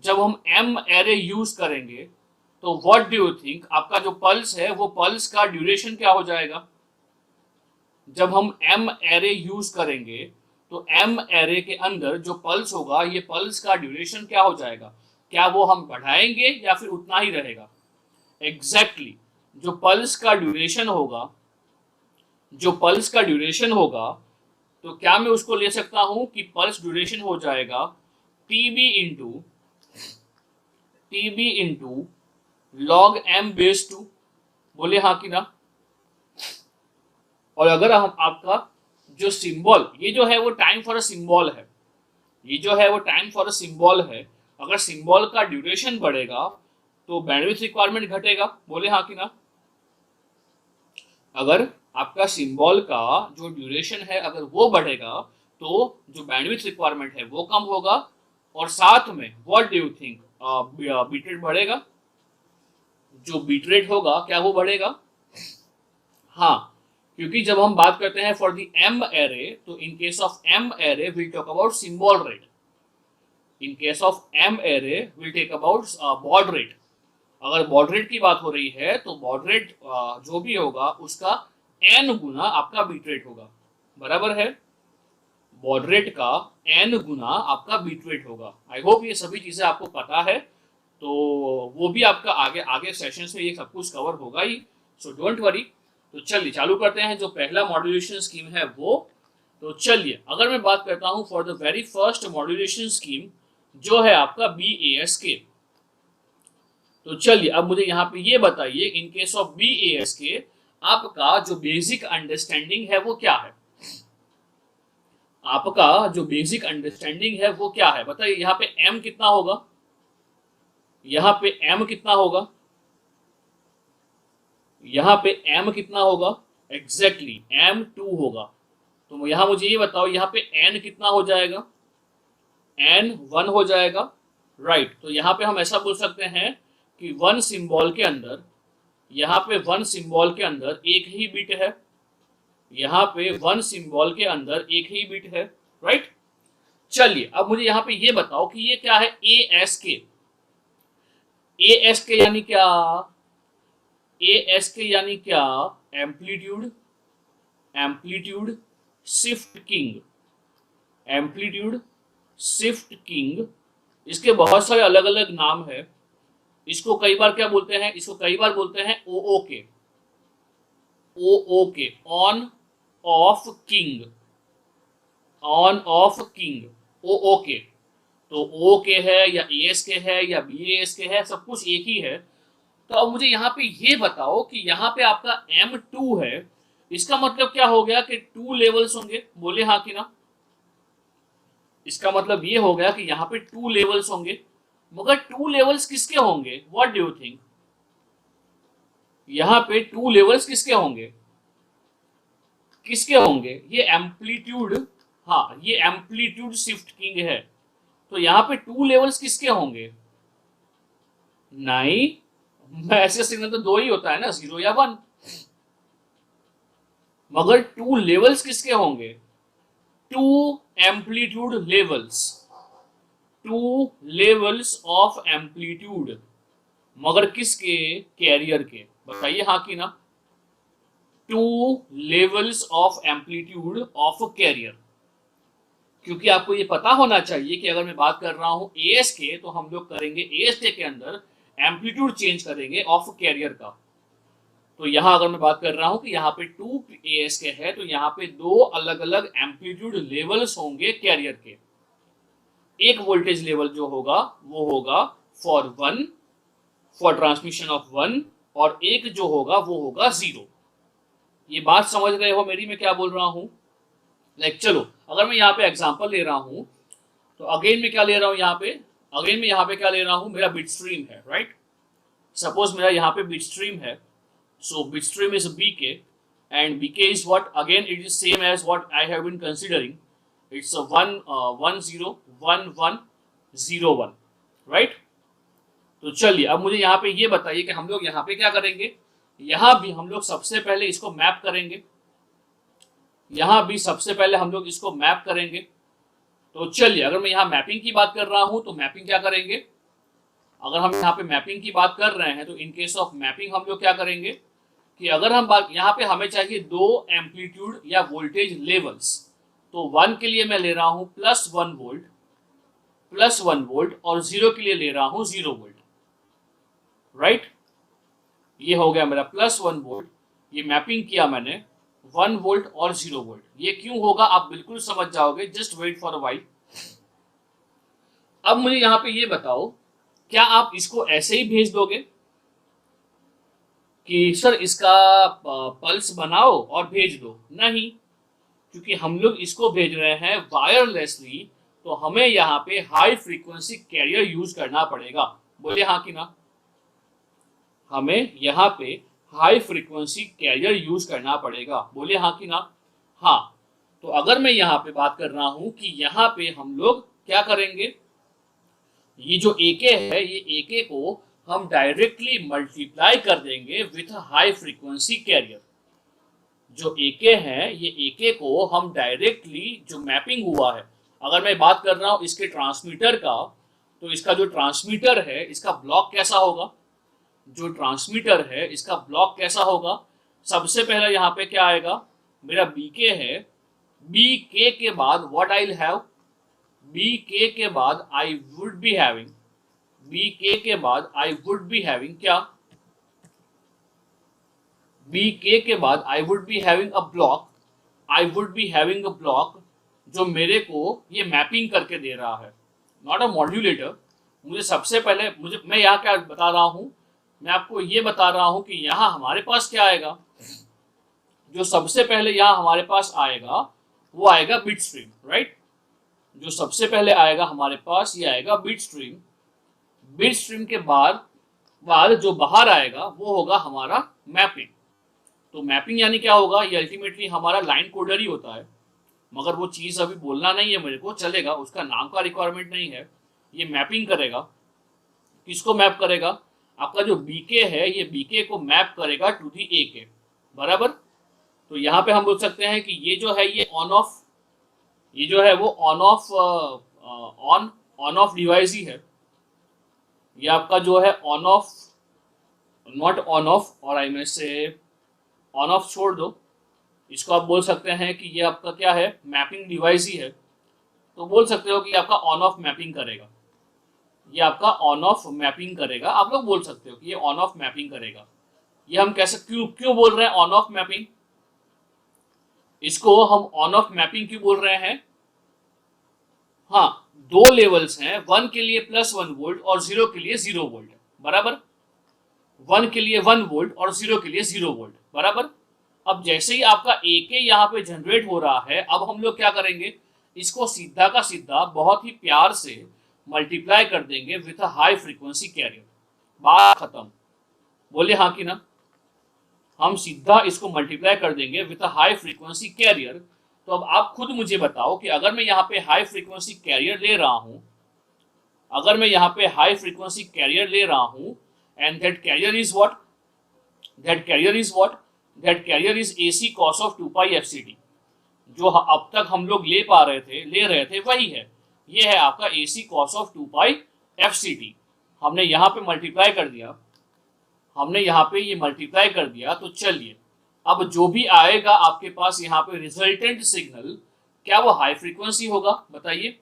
जब हम एम एरे यूज करेंगे तो व्हाट डू यू थिंक, आपका जो पल्स है वो पल्स का ड्यूरेशन क्या हो जाएगा। जब हम एम एरे यूज करेंगे तो एम एरे के अंदर जो पल्स होगा, ये पल्स का ड्यूरेशन क्या हो जाएगा, क्या वो हम बढ़ाएंगे या फिर उतना ही रहेगा। एग्जैक्टली जो पल्स का ड्यूरेशन होगा, जो पल्स का ड्यूरेशन होगा, तो क्या मैं उसको ले सकता हूं कि पल्स ड्यूरेशन हो जाएगा TB into log M base 2, बोले हाँ कि ना। और अगर हम आपका जो सिंबल, ये जो है वो टाइम फॉर अ सिंबल है, ये जो है वो टाइम फॉर अ सिंबल है, अगर सिंबल का ड्यूरेशन बढ़ेगा तो बैंडविड्थ रिक्वायरमेंट घटेगा, बोले हाँ कि ना। अगर आपका सिंबल का जो ड्यूरेशन है अगर वो बढ़ेगा तो जो बैंडविड्थ रिक्वायरमेंट है वो कम होगा, और साथ में what do you think bit rate बढ़ेगा। जो बीट रेट होगा क्या वो बढ़ेगा? हाँ, क्योंकि जब हम बात करते हैं फॉर द एम एरे, तो in case of M ary will talk about symbol rate, in case of M ary will take about baud rate. अगर बॉड रेट की बात हो रही है तो बॉड रेट जो भी होगा उसका n गुना आपका बीट रेट होगा, बराबर है? बॉड रेट का n गुना आपका बीट रेट होगा। आई होप ये सभी चीजें आपको पता है, तो वो भी आपका आगे आगे सेशंस में ये सब कुछ कवर होगा ही, सो डोंट वरी। तो चलिए चालू करते हैं जो पहला मॉड्यूलेशन स्कीम है वो। तो चलिए, अगर मैं बात करता हूं for the very first modulation scheme जो है आपका BASK, तो चलिए अब मुझे यहाँ पे ये बताइए इन केस ऑफ BASK आपका जो बेसिक अंडरस्टैंडिंग है वो क्या है? आपका जो बेसिक अंडरस्टैंडिंग है वो क्या है? बताइए यहाँ पे m कितना होगा? यहाँ पे m कितना होगा? यहाँ पे m कितना होगा? एग्जैक्टली m2 होगा। तो यहाँ मुझे ये बताओ यहाँ पे n कितना हो जाएगा? n 1 हो जाएगा, राइट। तो यहाँ पे हम ऐसा बोल सकते हैं कि वन सिंबल के अंदर, यहाँ पे वन सिंबल के अंदर एक ही बिट है, यहाँ पे वन सिंबल के अंदर एक ही बिट है, राइट। चलिए अब मुझे यहाँ पे ये बताओ कि ये क्या है? ASK। ASK यानी क्या? ASK यानी क्या? Amplitude, amplitude shift king, amplitude shift king. इसके बहुत सारे अलग अलग नाम है। इसको कई बार क्या बोलते हैं? इसको कई बार बोलते हैं OOK, OOK on off king, on off king, OOK। तो OOK है या ASK है या BASK है, सब कुछ एक ही है। तो अब मुझे यहाँ पे ये बताओ कि यहाँ पे आपका M2 है, इसका मतलब क्या हो गया कि 2 लेवल्स होंगे? बोले हाँ कि ना? इसका मतलब ये हो गया कि यहाँ पे 2 लेवल्स होंगे, मगर 2 लेवल्स किसके होंगे? What do you think? यहाँ पे 2 लेवल्स किसके होंगे? किसके होंगे? ये एम्पलीट्यूड, हाँ ये एम्पलीट्यूड शिफ्ट किंग है। तो यहाँ पे 2 लेवल्स किसके होंगे? नहीं, ऐसे सिग्नल तो 2 ही होता है ना, 0 या 1, मगर 2 लेवल्स किसके होंगे? 2 amplitude levels, 2 levels of amplitude, मगर किसके? कैरियर के। बताइए हाँ कि ना? 2 levels of amplitude of carrier. क्योंकि आपको ये पता होना चाहिए कि अगर मैं बात कर रहा हूं ASK तो हम लोग करेंगे ASK के अंदर एम्पलीट्यूड चेंज करेंगे ऑफ कैरियर का। तो यहां अगर मैं बात कर रहा हूं कि यहाँ पे 2 ASK है, तो यहाँ पे 2 अलग अलग एम्पलीट्यूड लेवल्स होंगे कैरियर के। एक वोल्टेज लेवल जो होगा वो होगा फॉर 1, फॉर ट्रांसमिशन ऑफ 1, और एक जो होगा वो होगा 0। ये बात समझ रहे हो मेरी, मैं क्या बोल रहा हूं? चलो अगर मैं यहाँ पे एग्जांपल ले रहा हूं, तो अगेन मैं क्या ले रहा हूं यहाँ पे? अगेन मैं यहाँ पे क्या ले रहा हूं? मेरा बिट स्ट्रीम है, राइट। सपोज मेरा यहाँ पे बिट स्ट्रीम है, so bit stream is BK, and BK is what? Again it is same as what I have been considering. It's a 1 1 0 1 1 0 1, right? तो चलिए अब मुझे यहाँ पे ये बताइए कि हम लोग यहाँ पे क्या करेंगे? यहाँ भी हम लोग सबसे पहले इसको मैप करेंगे, यहाँ भी सबसे पहले हम लोग इसको मैप करेंगे। तो चलिए अगर मैं यहाँ मैपिंग की बात कर रहा हूँ तो मैपिंग क्या करेंगे? अगर हम यहाँ पे मैपिंग की बात कर रहे हैं तो इन केस ऑफ मैपिंग हम लोग क्या करेंगे कि अगर हम बात, यहाँ पे हमें चाहिए 2 एम्पलीट्यूड या वोल्टेज लेवल्स। तो 1 के लिए मैं ले रहा हूँ +1 वोल्ट, +1 वोल्ट, और 0 के लिए ले रहा हूँ 0 वोल्ट, राइट। ये हो गया मेरा +1 वोल्ट, ये मैपिंग किया मैंने 1 वोल्ट और 0 वोल्ट। ये क्यों होगा आप बिल्कुल समझ जाओगे, just wait for a while. अब मुझे यहाँ पे ये बताओ, क्या आप इसको ऐसे ही भेज दोगे कि सर इसका पल्स बनाओ और भेज दो? नहीं, क्योंकि हम लोग इसको भेज रहे हैं वायरलेसली, तो हमें यहाँ पे हाई फ्रीक्वेंसी कैरियर यूज करना पड़ेगा। बोले हाँ कि ना? हमें यहाँ पे हाई फ्रीक्वेंसी कैरियर यूज करना पड़ेगा। बोले हाँ कि ना? हाँ। तो अगर मैं यहाँ पे बात कर रहा हूं कि यहाँ पे हम लोग क्या करेंगे, ये जो AK है, ये AK को हम डायरेक्टली मल्टीप्लाई कर देंगे विथ हाई फ्रीक्वेंसी कैरियर। जो एके है, ये एके को हम डायरेक्टली जो मैपिंग हुआ है, अगर मैं बात कर रहा हूं इसके ट्रांसमीटर का, तो इसका जो ट्रांसमीटर है इसका ब्लॉक कैसा होगा, जो ट्रांसमीटर है इसका ब्लॉक कैसा होगा। सबसे पहले यहाँ पे क्या आएगा, मेरा बीके है, बीके के बाद what I will have, BK के बाद I would be having, BK के बाद आई वुड बी हैविंग क्या, बीके के बाद I would be having a block, I would be having a block जो मेरे को ये मैपिंग करके दे रहा है, नॉट अ मॉड्यूलेटर। मुझे सबसे पहले मैं यहाँ क्या बता रहा हूँ, मैं आपको ये बता रहा हूँ कि यहाँ हमारे पास क्या आएगा, जो सबसे पहले यहाँ हमारे पास आएगा वो आएगा बिट स्ट्रीम, राइट। जो सबसे पहले आएगा हमारे पास ये आएगा बिट स्ट्रीम। बिट स्ट्रीम के बाद जो बाहर आएगा वो होगा हमारा मैपिंग। तो मैपिंग यानी क्या होगा, ये अल्टीमेटली हमारा लाइन कोडर ही होता है, मगर वो चीज़ अभी बोलना नहीं है मेरे को, चलेगा, उसका नाम का रिक्वायरमेंट नहीं है। ये मैपिंग करेगा, किसको मैप करेगा, आपका जो बीके है ये बीके को मैप करेगा टू दी एके, बराबर। तो यहाँ पे हम बोल सकते हैं कि ये जो है ये ऑन ऑफ, ये जो है वो ऑन ऑफ डिवाइस ही है, ये आपका जो है on off, not on off, और आई में से ऑन ऑफ छोड़ दो, इसको आप बोल सकते हैं कि ये आपका क्या है, मैपिंग डिवाइस ही है। तो बोल सकते हो कि आपका ऑन ऑफ मैपिंग करेगा, ये आपका ऑन ऑफ मैपिंग करेगा, आप लोग बोल सकते हो कि ये ऑन ऑफ मैपिंग करेगा। ये हम कैसे क्यों बोल रहे हैं ऑन ऑफ मैपिंग, इसको हम ऑन ऑफ मैपिंग क्यों बोल रहे हैं। हाँ, दो लेवल्स हैं, 1 के लिए +1 वोल्ट और 0 के लिए 0 वोल्ट, बराबर। 1 के लिए 1 वोल्ट और 0 के लिए 0 वोल्ट, बराबर। अब जैसे ही आपका एके यहाँ पे जनरेट हो रहा है, अब हम लोग क्या करेंगे, इसको सीधा का सीधा बहुत ही प्यार से मल्टीप्लाई कर देंगे with a high frequency carrier, बात खत्म। बोले हाँ कि ना, हम सीधा इसको मल्टीप्लाई कर देंगे with a high frequency carrier. तो अब आप खुद मुझे बताओ कि अगर मैं यहाँ पे हाई फ्रीक्वेंसी कैरियर ले रहा हूँ, अगर मैं यहाँ पे हाई फ्रीक्वेंसी कैरियर ले रहा हूँ, and that carrier is what, that carrier is what, that carrier is AC cos of 2 pi FCT। जो अब तक हम लोग ले रहे थे वही है, ये है आपका AC cos of 2 pi FCT। हमने यहाँ पे मल्टीप्लाई कर दिया, हमने यहाँ पे ये मल्टीप्लाई कर दिया। तो चलिए, अब जो भी आएगा आपके पास यहाँ पे रिजल्टेंट सिग्नल, क्या वो हाई फ्रीक्वेंसी होगा, बताइए।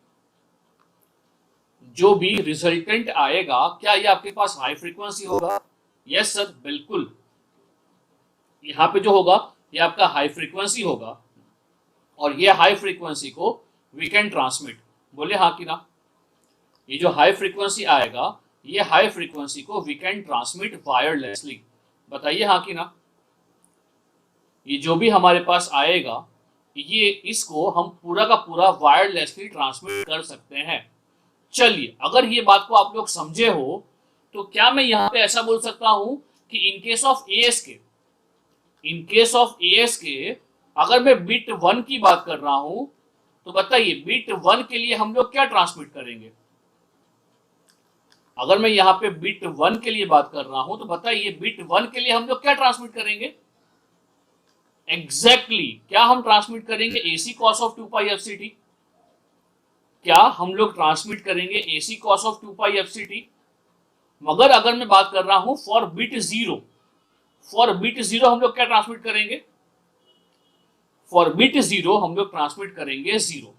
जो भी रिजल्टेंट आएगा क्या ये आपके पास हाई फ्रीक्वेंसी होगा। यस सर, बिल्कुल, यहाँ पे जो होगा ये आपका हाई फ्रीक्वेंसी होगा, और ये हाई फ्रीक्वेंसी को वी कैन ट्रांसमिट, बोले हाँ कि ना। ये जो हाई फ्रीक्वेंसी आएगा, ये हाई फ्रीक्वेंसी को वी कैन ट्रांसमिट वायरलेसली, बताइए हाँ कि ना। ये जो भी हमारे पास आएगा, ये इसको हम पूरा का पूरा वायरलेसली ट्रांसमिट कर सकते हैं। चलिए, अगर ये बात को आप लोग समझे हो, तो क्या मैं यहाँ पे ऐसा बोल सकता हूँ कि इन केस ऑफ AS के अगर मैं बिट 1 की बात कर रहा हूं, तो बताइए बिट 1 के लिए हम लोग क्या ट्रांसमिट करेंगे। अगर मैं यहाँ पे बिट 1 के लिए बात कर रहा हूं, तो बताइए बिट 1 के लिए हम लोग क्या ट्रांसमिट करेंगे। एग्जैक्टली क्या हम ट्रांसमिट करेंगे, AC cos of 2 pi FCT। क्या हम लोग ट्रांसमिट करेंगे AC cos of 2 pi FCT। मगर अगर मैं बात कर रहा हूं फॉर बिट 0, हम लोग क्या ट्रांसमिट करेंगे, फॉर बिट 0 हम लोग ट्रांसमिट करेंगे 0।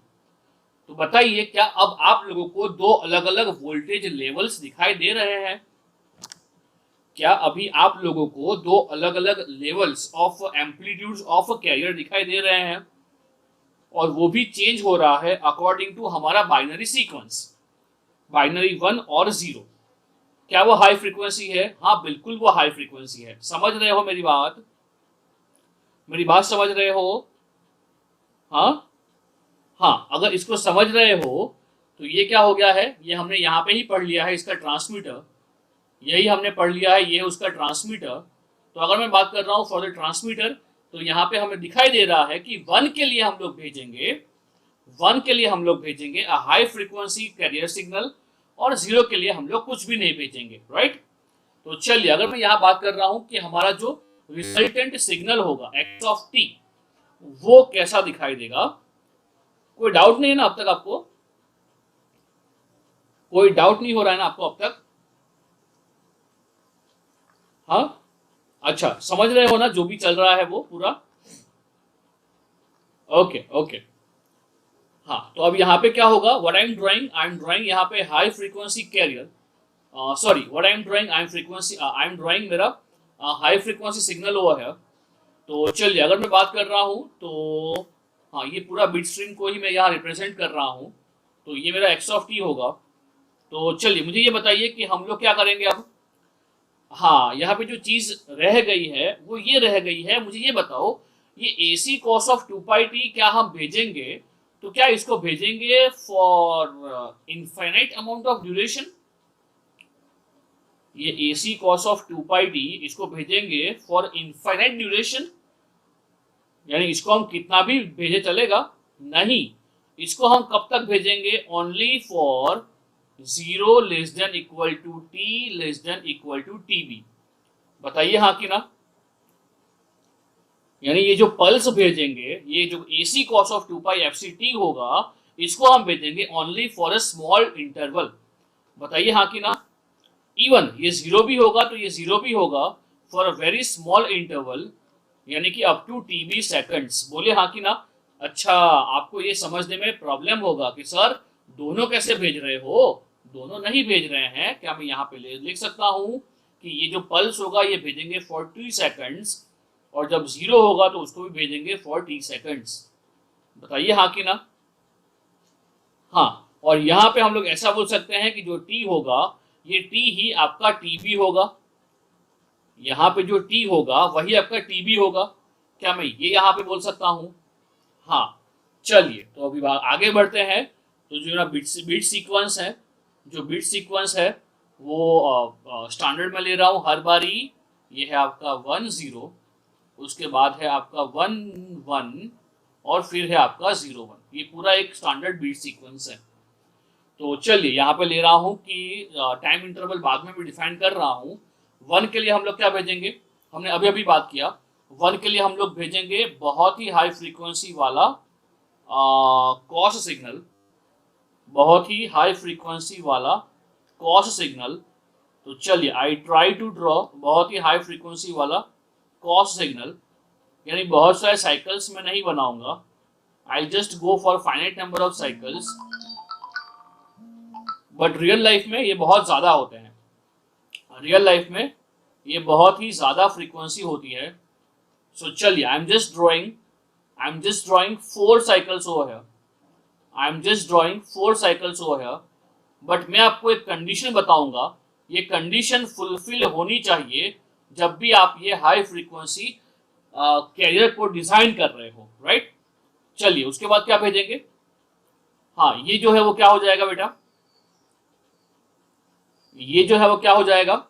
तो बताइए, क्या अब आप लोगों को दो अलग अलग वोल्टेज लेवल्स दिखाई दे रहे हैं। क्या अभी आप लोगों को दो अलग अलग levels of amplitudes of carrier दिखाई दे रहे हैं, और वो भी चेंज हो रहा है अकॉर्डिंग टू हमारा बाइनरी सीक्वेंस, बाइनरी 1 और 0। क्या वो हाई फ्रीक्वेंसी है, हाँ बिल्कुल वो हाई फ्रीक्वेंसी है। समझ रहे हो मेरी बात समझ रहे हो। हाँ, अगर इसको समझ रहे हो तो ये क्या हो गया है, ये हमने यहाँ पे ही पढ़ लिया है, इसका ट्रांसमीटर यही हमने पढ़ लिया है, ये उसका ट्रांसमीटर। तो अगर मैं बात कर रहा हूँ फॉर द ट्रांसमीटर, तो यहाँ पे हमें दिखाई दे रहा है कि 1 के लिए हम लोग भेजेंगे अ हाई फ्रीक्वेंसी कैरियर सिग्नल, और 0 के लिए हम लोग कुछ भी नहीं भेजेंगे, राइट। तो चलिए, अगर मैं यहाँ बात कर रहा हूं कि हमारा जो रिजल्टेंट सिग्नल होगा एक्स ऑफ टी, वो कैसा दिखाई देगा, कोई डाउट नहीं है ना अब तक आपको? कोई डाउट नहीं हो रहा है ना आपको अब तक? हाँ, अच्छा, समझ रहे हो ना जो भी चल रहा है वो पूरा? Okay okay. हाँ, तो अब यहाँ पे क्या होगा, व्हाट आई एम ड्राइंग यहाँ पे high frequency carrier, sorry, what I am drawing, I am drawing मेरा हाई फ्रीक्वेंसी सिग्नल ओवर है। तो चलिए, अगर मैं बात कर रहा हूँ तो हाँ, ये पूरा बिट स्ट्रीम को ही मैं यहाँ रिप्रेजेंट कर रहा हूँ, तो ये मेरा एक्स ऑफ टी होगा। तो चलिए, मुझे ये बताइए कि हम लोग क्या करेंगे अब। हाँ, यहाँ पे जो चीज रह गई है वो ये रह गई है, मुझे ये बताओ, ये AC cos ऑफ 2πt क्या हम भेजेंगे, तो क्या इसको भेजेंगे for infinite amount of duration? ये AC cos ऑफ 2πt इसको भेजेंगे फॉर इनफाइनाइट ड्यूरेशन, यानी इसको हम कितना भी भेजे चलेगा? नहीं, इसको हम कब तक भेजेंगे, only for 0 less than equal to T less than equal to TB. बताइए हाँ कि ना? यानी ये जो पल्स भेजेंगे, ये जो AC cos ऑफ 2πfct होगा, इसको हम भेजेंगे only for a small interval. बताइए हाँ कि ना? इवन ये जीरो भी होगा तो ये जीरो भी होगा for a very small interval, यानी कि अप टू टीबी सेकंड्स। बोले हाँ कि ना? अच्छा, आपको ये समझने में प्रॉब्लम होगा कि सर दोनों कैसे भेज रहे हो, दोनों नहीं भेज रहे हैं क्या? मैं यहाँ पे लिख सकता हूँ कि ये जो पल्स होगा ये भेजेंगे फॉर टी सेकंड्स, और जब जीरो होगा तो उसको भी भेजेंगे फॉर टी सेकंड्स। बताइए हाँ कि ना? हाँ, और यहाँ पे हम लोग ऐसा बोल सकते हैं कि जो टी होगा, ये टी ही आपका टीबी होगा। यहाँ पे जो टी होगा वही आपका टीबी होगा। क्या मैं ये यहाँ पे बोल सकता हूँ? हाँ। चलिए, तो अभी आगे बढ़ते हैं। तो जो ना बिट सीक्वेंस है, जो बिट सीक्वेंस है वो स्टैंडर्ड में ले रहा हूँ हर बारी। ये है आपका 1 0, उसके बाद है आपका 1 1, और फिर है आपका 0 1। ये पूरा एक स्टैंडर्ड बीट सीक्वेंस है। तो चलिए, यहाँ पे ले रहा हूँ कि टाइम इंटरवल बाद में भी डिफाइन कर रहा हूँ। 1 के लिए हम लोग क्या भेजेंगे, हमने अभी अभी बात किया। 1 के लिए हम लोग भेजेंगे बहुत ही हाई फ्रीक्वेंसी वाला कॉस सिग्नल, बहुत ही हाई फ्रीक्वेंसी वाला कॉस सिग्नल। तो चलिए, आई ट्राई टू ड्रॉ बहुत ही हाई फ्रीक्वेंसी वाला कॉस सिग्नल, यानी बहुत सारे साइकिल्स में नहीं बनाऊंगा। I just go for finite number of cycles, but real life में ये बहुत ज्यादा होते हैं। रियल लाइफ में ये बहुत ही ज्यादा फ्रीक्वेंसी होती है। सो चलिए, I am just drawing 4 cycles over here, I am just drawing 4 cycles over here. But मैं आपको एक कंडीशन बताऊंगा, ये कंडीशन फुलफिल होनी चाहिए जब भी आप ये हाई फ्रीक्वेंसी कैरियर को डिजाइन कर रहे हो, राइट? चलिए, उसके बाद क्या भेजेंगे? हाँ, ये जो है वो क्या हो जाएगा बेटा, ये जो है वो क्या हो जाएगा,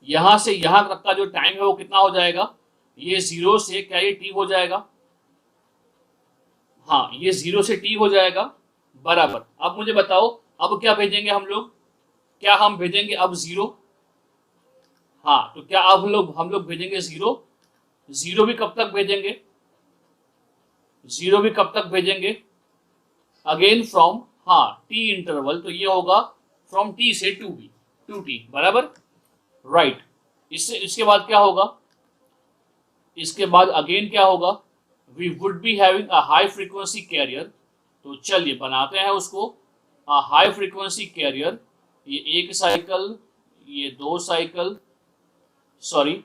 यहां से यहां तक का जो टाइम है वो कितना हो जाएगा, ये 0 से क्या ये टी हो जाएगा? हाँ, ये 0 से टी हो जाएगा, बराबर। अब मुझे बताओ, अब क्या भेजेंगे हम लोग? क्या हम भेजेंगे अब 0? हाँ, तो क्या अब हम लोग भेजेंगे 0? 0 भी कब तक भेजेंगे? 0 भी कब तक भेजेंगे? अगेन फ्रॉम, हाँ, टी इंटरवल, तो ये होगा फ्रॉम टी से टू टी, बराबर, राइट। इससे इसके बाद क्या होगा? इसके बाद अगेन क्या होगा? We would be having a high frequency carrier. तो चलिए बनाते हैं उसको, हाई फ्रीक्वेंसी कैरियर। ये एक साइकिल, ये 2 साइकिल, सॉरी,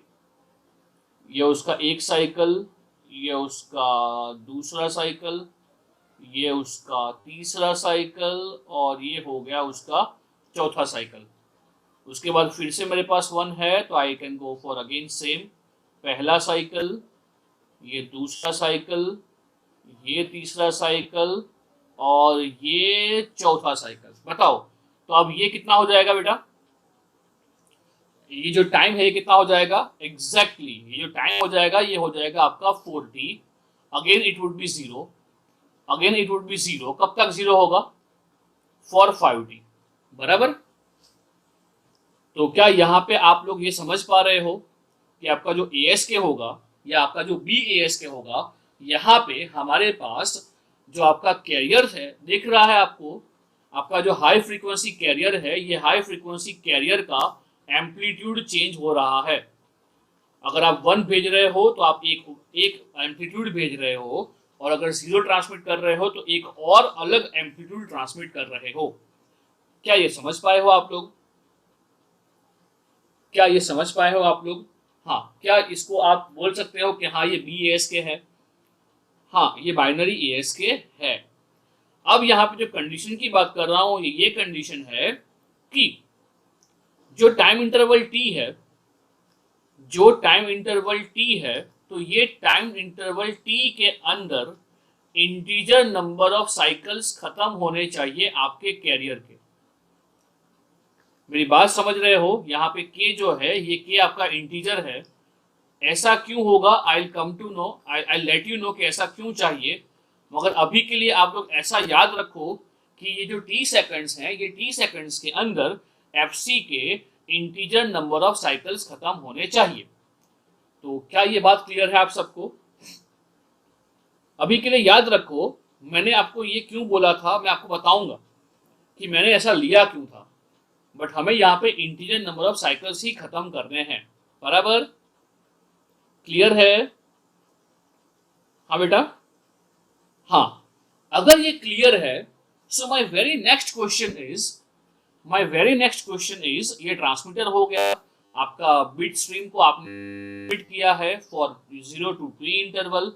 ये उसका एक साइकिल, ये उसका दूसरा साइकिल, ये उसका तीसरा साइकिल, और ये हो गया उसका चौथा साइकिल। उसके बाद फिर से मेरे पास 1 है, तो I can go for again same, पहला साइकिल, ये दूसरा साइकिल, ये तीसरा साइकिल, और ये चौथा साइकिल। बताओ, तो अब ये कितना हो जाएगा बेटा? ये जो टाइम है ये कितना हो जाएगा? एग्जैक्टली ये जो टाइम हो जाएगा ये हो जाएगा आपका 4t। Again it would B 0, again it would B 0। कब तक 0 होगा? फॉर 5t, बराबर। तो क्या यहाँ पे आप लोग ये समझ पा रहे हो कि आपका जो ASK होगा या आपका जो BASK होगा, यहाँ पे हमारे पास जो आपका कैरियर है दिख रहा है आपको, आपका जो हाई फ्रीक्वेंसी कैरियर है, ये हाई फ्रीक्वेंसी कैरियर का एम्पलीट्यूड चेंज हो रहा है। अगर आप 1 भेज रहे हो तो आप एक एक एम्पलीट्यूड भेज रहे हो, और अगर 0 ट्रांसमिट कर रहे हो तो एक और अलग एम्पलीट्यूड ट्रांसमिट कर रहे हो। क्या ये समझ पाए हो आप लोग? क्या ये समझ पाए हो आप लोग? हाँ, क्या इसको आप बोल सकते हो कि हाँ ये BASK है? हाँ, ये बाइनरी ASK है। अब यहाँ पे जो कंडीशन की बात कर रहा हूं, ये कंडीशन है कि जो टाइम इंटरवल T है, जो टाइम इंटरवल T है, तो ये टाइम इंटरवल T के अंदर इंटीजर नंबर ऑफ साइकिल्स खत्म होने चाहिए आपके कैरियर के। मेरी बात समझ रहे हो? यहाँ पे K जो है, ये K आपका इंटीजर है। ऐसा क्यों होगा? I come to know, I let you know कि ऐसा क्यों चाहिए। मगर अभी के लिए आप लोग ऐसा याद रखो कि ये जो T सेकंड्स हैं, ये T सेकंड्स के अंदर FC के इंटीजर नंबर ऑफ साइकिल्स खत्म होने चाहिए। तो क्या ये बात क्लियर है आप सबको? अभी के लिए याद रखो, मैंने आपको ये क्यों बोला था, मैं आपको बताऊंगा कि मैंने ऐसा लिया क्यों था। बट हमें यहाँ पे इंटीजर नंबर ऑफ साइकिल्स ही खत्म करने हैं। बराबर? क्लियर है? हाँ बेटा? हाँ, अगर ये क्लियर है, so my very next question is ये ट्रांसमीटर हो गया, आपका बिट स्ट्रीम को आपने बिट किया है फॉर 0 to T इंटरवल।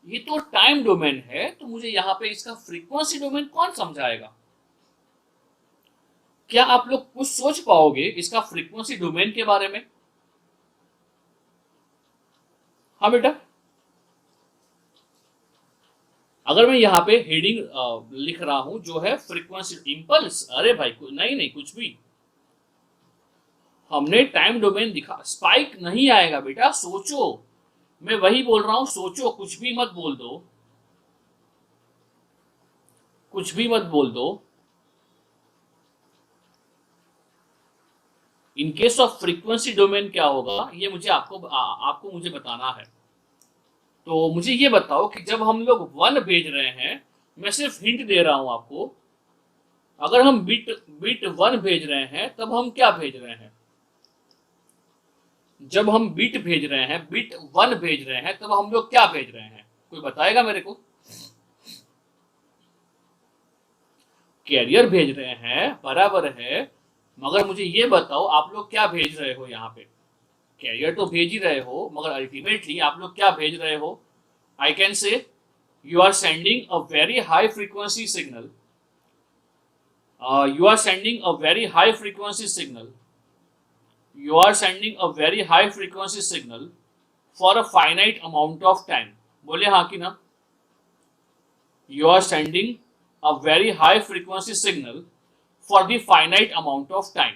ये तो टाइम डोमेन है, तो मुझे यहाँ पे इसका फ्रीक्वेंसी डोमेन कौन समझाएगा? क्या आप लोग कुछ सोच पाओगे इसका फ्रीक्वेंसी डोमेन के बारे में? हाँ बेटा? अगर मैं यहाँ पे हेडिंग लिख रहा हूं जो है फ्रीक्वेंसी इंपल्स, अरे भाई नहीं कुछ भी, हमने टाइम डोमेन दिखा, स्पाइक नहीं आएगा बेटा, सोचो। मैं वही बोल रहा हूं, सोचो, कुछ भी मत बोल दो, कुछ भी मत बोल दो। इन केस ऑफ फ्रीक्वेंसी डोमेन क्या होगा, ये मुझे आपको मुझे बताना है। तो मुझे ये बताओ कि जब हम लोग 1 भेज रहे हैं, मैं सिर्फ हिंट दे रहा हूं आपको, अगर हम बिट 1 भेज रहे हैं तब हम क्या भेज रहे हैं? जब हम बिट भेज रहे हैं, बिट 1 भेज रहे हैं, तब हम लोग क्या भेज रहे हैं? कोई बताएगा मेरे को? कैरियर भेज रहे हैं, बराबर है, मगर मुझे ये बताओ आप लोग क्या भेज रहे हो यहाँ पे? कैरियर तो भेज ही रहे हो, मगर अल्टीमेटली आप लोग क्या भेज रहे हो? I can say you are sending a very high frequency signal, you are sending a very high frequency signal, you are sending a very high frequency signal for a finite amount of time। बोले हाँ कि ना? You are sending a very high frequency signal for the finite amount of time।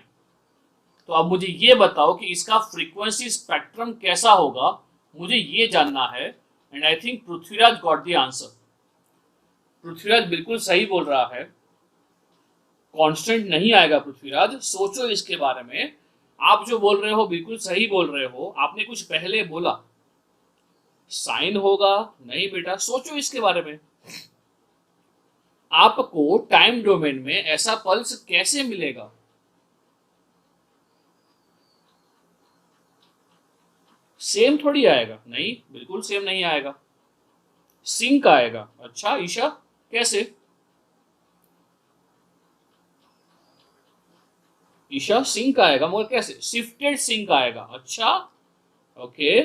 तो अब मुझे ये बताओ कि इसका फ्रीक्वेंसी स्पेक्ट्रम कैसा होगा, मुझे ये जानना है। And I think Prithviraj got the answer. Prithviraj बिल्कुल सही बोल रहा है, कांस्टेंट नहीं आएगा पृथ्वीराज, सोचो इसके बारे में। आप जो बोल रहे हो बिल्कुल सही बोल रहे हो, आपने कुछ पहले बोला साइन होगा, नहीं बेटा, सोचो इसके बारे में। आपको टाइम डोमेन में ऐसा पल्स कैसे मिलेगा? सेम थोड़ी आएगा, नहीं, बिल्कुल सेम नहीं आएगा, सिंक आएगा। अच्छा ईशा, कैसे? ईशा सिंक आएगा, मगर कैसे? शिफ्टेड सिंक आएगा। अच्छा, ओके,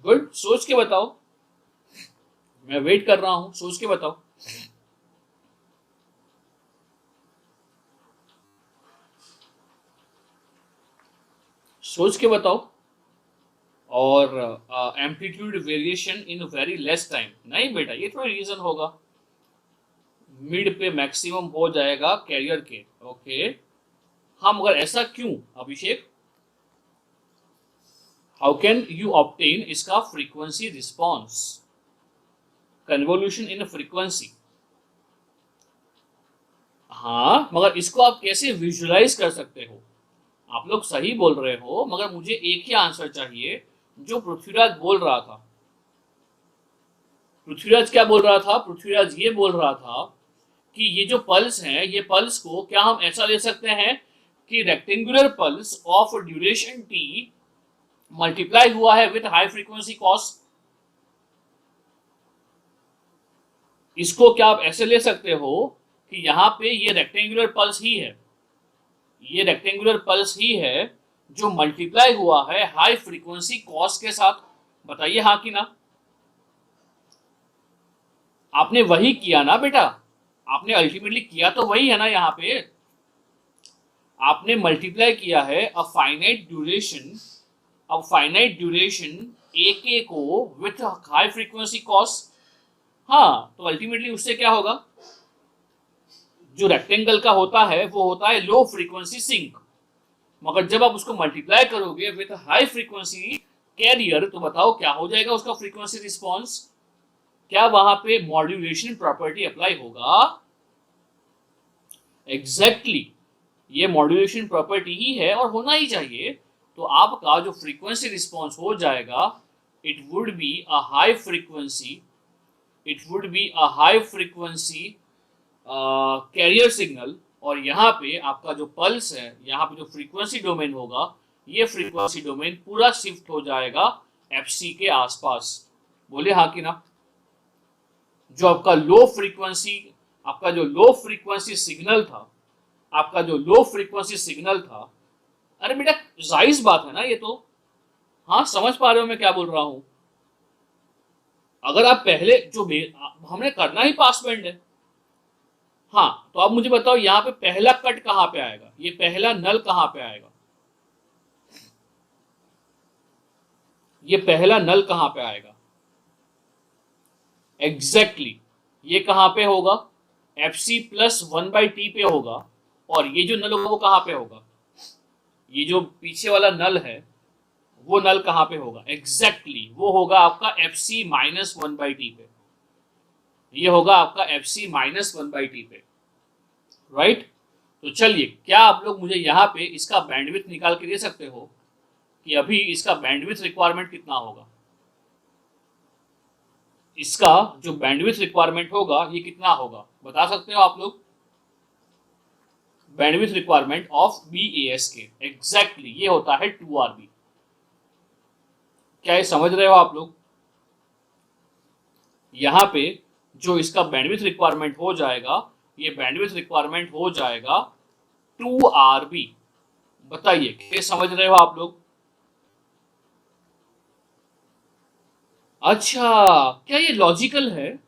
गुड, सोच के बताओ, मैं वेट कर रहा हूं, सोच के बताओ। सोच के बताओ। और amplitude variation in very less time, नहीं बेटा, ये थोड़ा रीजन होगा, मिड पे मैक्सिमम हो जाएगा कैरियर के। ओके, हाँ, मगर ऐसा क्यों अभिषेक? हाउ कैन यू ऑब्टेन इसका frequency response, convolution in frequency? हाँ, मगर इसको आप कैसे विजुअलाइज कर सकते हो? आप लोग सही बोल रहे हो, मगर मुझे एक ही आंसर चाहिए जो पृथ्वीराज बोल रहा था। पृथ्वीराज क्या बोल रहा था? पृथ्वीराज ये बोल रहा था कि ये जो पल्स है, ये पल्स को क्या हम ऐसा ले सकते हैं कि rectangular pulse of duration T multiply हुआ है विथ हाई फ्रीक्वेंसी कॉस। इसको क्या आप ऐसे ले सकते हो कि यहाँ पे ये रेक्टेंगुलर पल्स ही है, ये रेक्टेंगुलर पल्स ही है जो मल्टीप्लाई हुआ है हाई फ्रीक्वेंसी कॉस के साथ। बताइए हाँ कि ना? आपने वही किया ना बेटा, आपने अल्टीमेटली किया तो वही है ना। यहाँ पे आपने मल्टीप्लाई किया है अ फाइनाइट ड्यूरेशन ए के को विथ हाई फ्रीक्वेंसी कॉस। हाँ, तो अल्टीमेटली उससे क्या होगा, जो रेक्टेंगल का होता है वो होता है लो फ्रीक्वेंसी सिंक, मगर जब आप उसको मल्टीप्लाई करोगे विथ हाई फ्रीक्वेंसी कैरियर तो बताओ क्या हो जाएगा उसका फ्रीक्वेंसी रिस्पॉन्स? क्या वहां पे मॉड्यूलेशन प्रॉपर्टी अप्लाई होगा? एग्जैक्टली ये मॉड्यूलेशन प्रॉपर्टी ही है और होना ही चाहिए। तो आपका जो फ्रीक्वेंसी रिस्पॉन्स हो जाएगा, it would be a high frequency, carrier signal. और यहाँ पे आपका जो पल्स है, यहाँ पे जो फ्रीक्वेंसी डोमेन होगा, ये फ्रीक्वेंसी डोमेन पूरा शिफ्ट हो जाएगा एफसी के आसपास। बोले हाँ कि ना? जो आपका लो फ्रीक्वेंसी सिग्नल था, अरे बेटा जायज बात है ना ये तो। हाँ, समझ पा रहे हो मैं क्या बोल रहा हूं? अगर आप पहले जो हमने करना ही पास बैंड है। हाँ, तो अब मुझे बताओ यहाँ पे पहला कट कहाँ पे आएगा, ये पहला नल कहाँ पे आएगा, ये पहला नल कहाँ पे आएगा? एग्जैक्टली ये कहाँ पे होगा? FC प्लस 1/T पे होगा। और ये जो नल होगा वो कहाँ पे होगा? ये जो पीछे वाला नल है वो नल कहाँ पे होगा? एग्जैक्टली वो होगा आपका FC माइनस 1/T पे। ये होगा आपका FC माइनस 1/T पे, राइट? तो चलिए, क्या आप लोग मुझे यहाँ पे इसका बैंडविड्थ निकाल के दे सकते हो कि अभी इसका बैंडविड्थ रिक्वायरमेंट कितना होगा? इसका जो बैंडविड्थ रिक्वायरमेंट होगा ये कितना होगा, बता सकते हो आप लोग? बैंडविड्थ रिक्वायरमेंट ऑफ BAS के एग्जैक्टली ये होता है 2RB। क्या ये समझ रहे हो आप लोग? यहाँ पे जो इसका बैंडविड्थ रिक्वायरमेंट हो जाएगा, ये बैंडविड्थ रिक्वायरमेंट हो जाएगा 2RB। बताइए क्या समझ रहे हो आप लोग? अच्छा, क्या ये लॉजिकल है?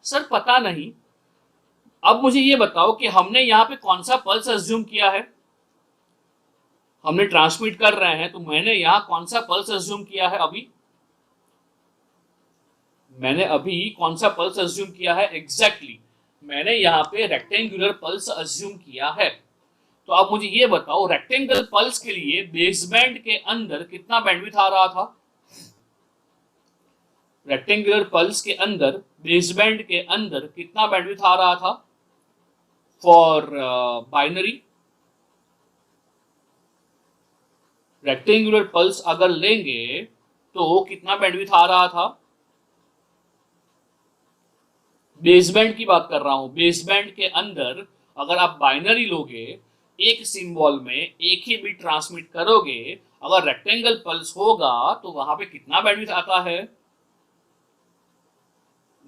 सर पता नहीं। अब मुझे ये बताओ कि हमने यहाँ पे कौन सा पल्स अज्यूम किया है? हमने ट्रांसमिट कर रहे हैं तो मैंने यहाँ कौन सा पल्स अज्यूम किया है? मैंने अभी कौन सा पल्स अज्यूम किया है? एग्जैक्टली मैंने यहाँ पे रेक्टेंगुलर पल्स अज्यूम किया है। तो अब मुझे ये बताओ, रेक्टेंगल पल्स के लिए बेसबैंड के अंदर कितना बैंडविड्थ आ रहा था? रेक्टेंगुलर पल्स के अंदर बेसबैंड के अंदर कितना बैंडविड्थ आ रहा था फॉर बाइनरी? रेक्टेंगुलर पल्स अगर लेंगे तो कितना बैंडविड्थ आ रहा था? बेसबैंड की बात कर रहा हूं। बेसबैंड के अंदर अगर आप बाइनरी लोगे, एक सिंबल में एक ही बिट ट्रांसमिट करोगे, अगर रेक्टेंगल पल्स होगा तो वहां पे कितना बैंडविड्थ आता है?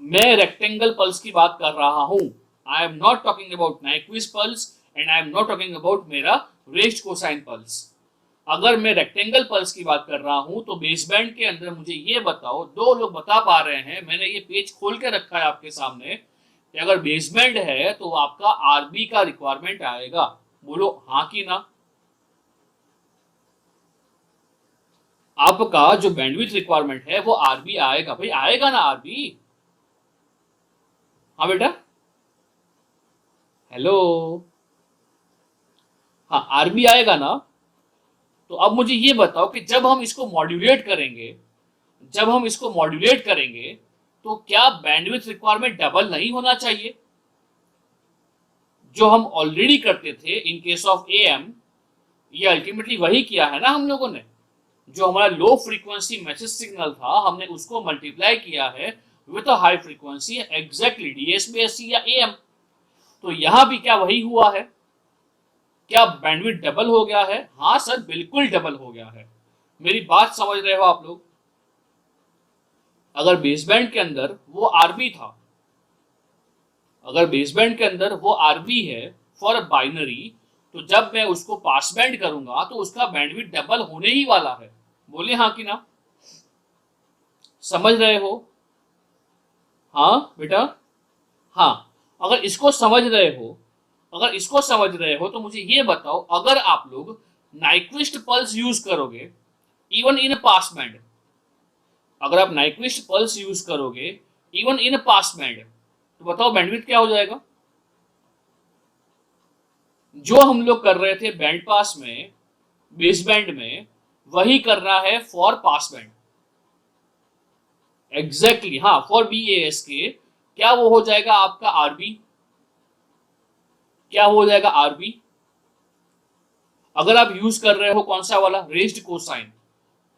मैं रेक्टेंगल पल्स की बात कर रहा हूं। I am not talking about Nyquist pulse and I am not talking about मेरा रेज्ड कोसाइन पल्स। अगर मैं रेक्टेंगल पल्स की बात कर रहा हूं तो बेसबैंड के अंदर मुझे ये बताओ, दो लोग बता पा रहे हैं, मैंने ये पेज खोल के रखा है आपके सामने, कि अगर बेसबैंड है तो आपका आरबी का रिक्वायरमेंट आएगा। बोलो हाँ कि ना? आपका जो बैंडविड्थ रिक्वायरमेंट है वो आरबी आएगा। भाई आएगा ना आरबी? हाँ बेटा, हेलो, हाँ आरबी आएगा ना? तो अब मुझे ये बताओ कि जब हम इसको मॉड्यूलेट करेंगे तो क्या बैंडविड्थ रिक्वायरमेंट डबल नहीं होना चाहिए? जो हम ऑलरेडी करते थे इन केस ऑफ AM, ये अल्टीमेटली वही किया है ना हम लोगों ने, जो हमारा लो फ्रीक्वेंसी मैसेज सिग्नल था हमने उसको मल्टीप्लाई किया है with a high frequency, exactly DSP या एएम। तो यहां भी क्या वही हुआ है? क्या बैंडविड्थ डबल हो गया है? हाँ सर, बिल्कुल डबल हो गया है। मेरी बात समझ रहे हो आप लोग? अगर बेसबैंड के अंदर वो आरबी था, अगर बेसबैंड के अंदर वो आरबी है फॉर बाइनरी, तो जब मैं उसको पास बैंड करूंगा तो उसका बैंडविड्थ डबल होने ही वाला है। बोले हाँ कि ना? समझ रहे हो? हाँ बेटा, हाँ। अगर इसको समझ रहे हो, अगर इसको समझ रहे हो तो मुझे ये बताओ, अगर आप लोग नाइक्विस्ट पल्स यूज करोगे इवन इन पास बैंड, अगर आप नाइक्विस्ट पल्स यूज करोगे इवन इन पास बैंड, तो बताओ बैंडविड्थ क्या हो जाएगा? जो हम लोग कर रहे थे बैंड पास में, बेस बैंड में, वही करना है फॉर पास बैंड। एग्जैक्टली, हाँ, फॉर बी ए एस के क्या वो हो जाएगा आपका आरबी? क्या हो जाएगा आरबी? अगर आप यूज कर रहे हो कौन सा वाला, रेज्ड कोसाइन,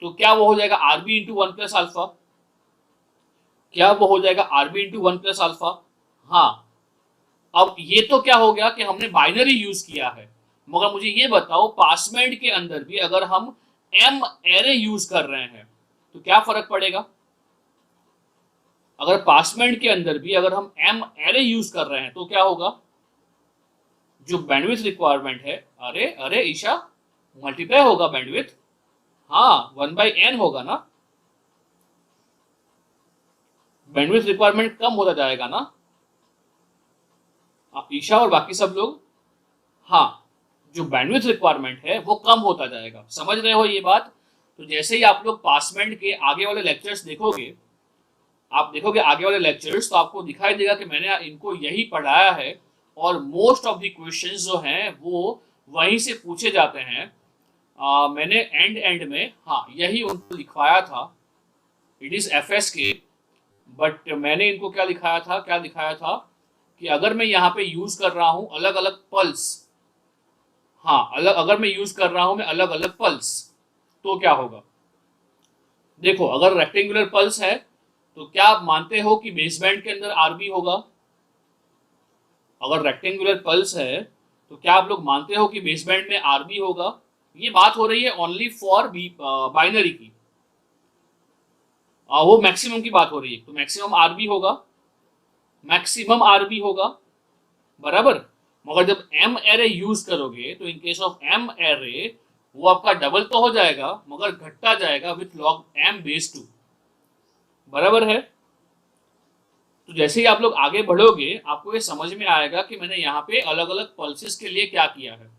तो क्या वो हो जाएगा RB into one plus alpha? क्या वो हो जाएगा RB into one plus alpha? हाँ। अब ये तो क्या हो गया कि हमने बाइनरी यूज किया है, मगर मुझे ये बताओ पासबैंड के अंदर भी अगर हम एम एरे यूज कर रहे हैं तो क्या फर्क पड़ेगा? अगर पासबैंड के अंदर भी अगर हम एम एरे यूज कर रहे हैं तो क्या होगा? जो बैंडविड्थ रिक्वायरमेंट है, अरे अरे ईशा, मल्टीप्लाई होगा बैंडविड्थ। हाँ, 1/n होगा ना, बैंडविड्थ रिक्वायरमेंट कम होता जाएगा ना ईशा और बाकी सब लोग। हाँ, जो बैंडविड्थ रिक्वायरमेंट है वो कम होता जाएगा। समझ रहे हो ये बात? तो जैसे ही आप लोग पासबैंड के आगे वाले लेक्चर्स देखोगे, आप देखोगे आगे वाले लेक्चर्स, तो आपको दिखाई देगा कि मैंने इनको यही पढ़ाया है और मोस्ट ऑफ द क्वेश्चंस जो हैं वो वहीं से पूछे जाते हैं। मैंने एंड में, हाँ, यही उनको लिखवाया था। इट इज एफ एस के, बट मैंने इनको क्या लिखाया था, क्या दिखाया था कि अगर मैं यहाँ पे यूज कर रहा हूँ अलग अलग पल्स, हाँ, अलग, अगर मैं यूज कर रहा हूँ मैं अलग अलग पल्स, तो क्या होगा? देखो, अगर रेक्टेंगुलर पल्स है तो क्या आप मानते हो कि बेसबैंड के अंदर आरबी होगा? अगर रेक्टेंगुलर पल्स है तो क्या आप लोग मानते हो कि बेसबैंड में आरबी होगा? ये बात हो रही है ओनली फॉर बाइनरी की, वो मैक्सिमम की बात हो रही है, तो मैक्सिमम आरबी होगा, मैक्सिमम आरबी होगा, बराबर। मगर जब एम एरे यूज करोगे तो in case of M ary वो आपका डबल तो हो जाएगा मगर घटता जाएगा विथ लॉग एम बेस 2, बराबर है। तो जैसे ही आप लोग आगे बढ़ोगे आपको ये समझ में आएगा कि मैंने यहाँ पे अलग अलग पल्सेस के लिए क्या किया है।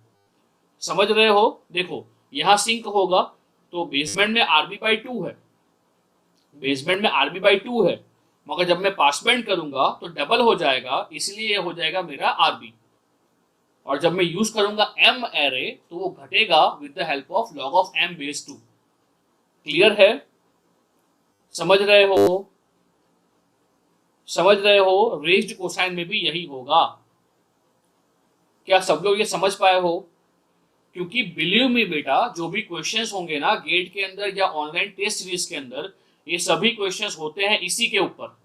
समझ रहे हो? देखो, यहाँ सिंक होगा तो बेसबैंड में आरबी बाई 2 है, बेसबैंड में आरबी बाई 2 है, मगर जब मैं पासबैंड करूंगा तो डबल हो जाएगा, इसलिए ये हो जाएगा मेरा आरबी। और जब मैं यूज करूंगा एम एरे तो वो घटेगा with the help of log of M base 2। Clear है? समझ रहे हो? समझ रहे हो? रेज्ड कोसाइन में भी यही होगा। क्या सब लोग ये समझ पाए हो? क्योंकि बिलीव मी बेटा, जो भी क्वेश्चंस होंगे ना गेट के अंदर या ऑनलाइन टेस्ट सीरीज के अंदर, ये सभी क्वेश्चंस होते हैं इसी के ऊपर,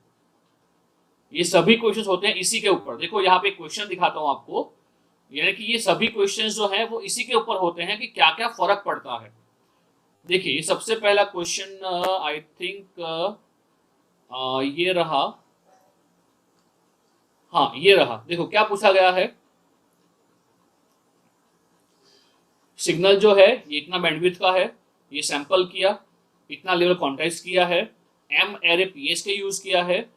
ये सभी क्वेश्चंस होते हैं इसी के ऊपर। देखो यहाँ पे क्वेश्चन दिखाता हूं आपको, यानी कि ये सभी क्वेश्चंस जो हैं वो इसी के ऊपर होते हैं कि क्या क्या फर्क पड़ता है। देखिए, ये सबसे पहला क्वेश्चन आई थिंक ये रहा, हाँ ये रहा। देखो क्या पूछा गया है, सिग्नल जो है ये इतना बैंडविड्थ का है, ये सैंपल किया, इतना लेवल क्वांटाइज किया है, एम एरे पीएस के यूज किया है,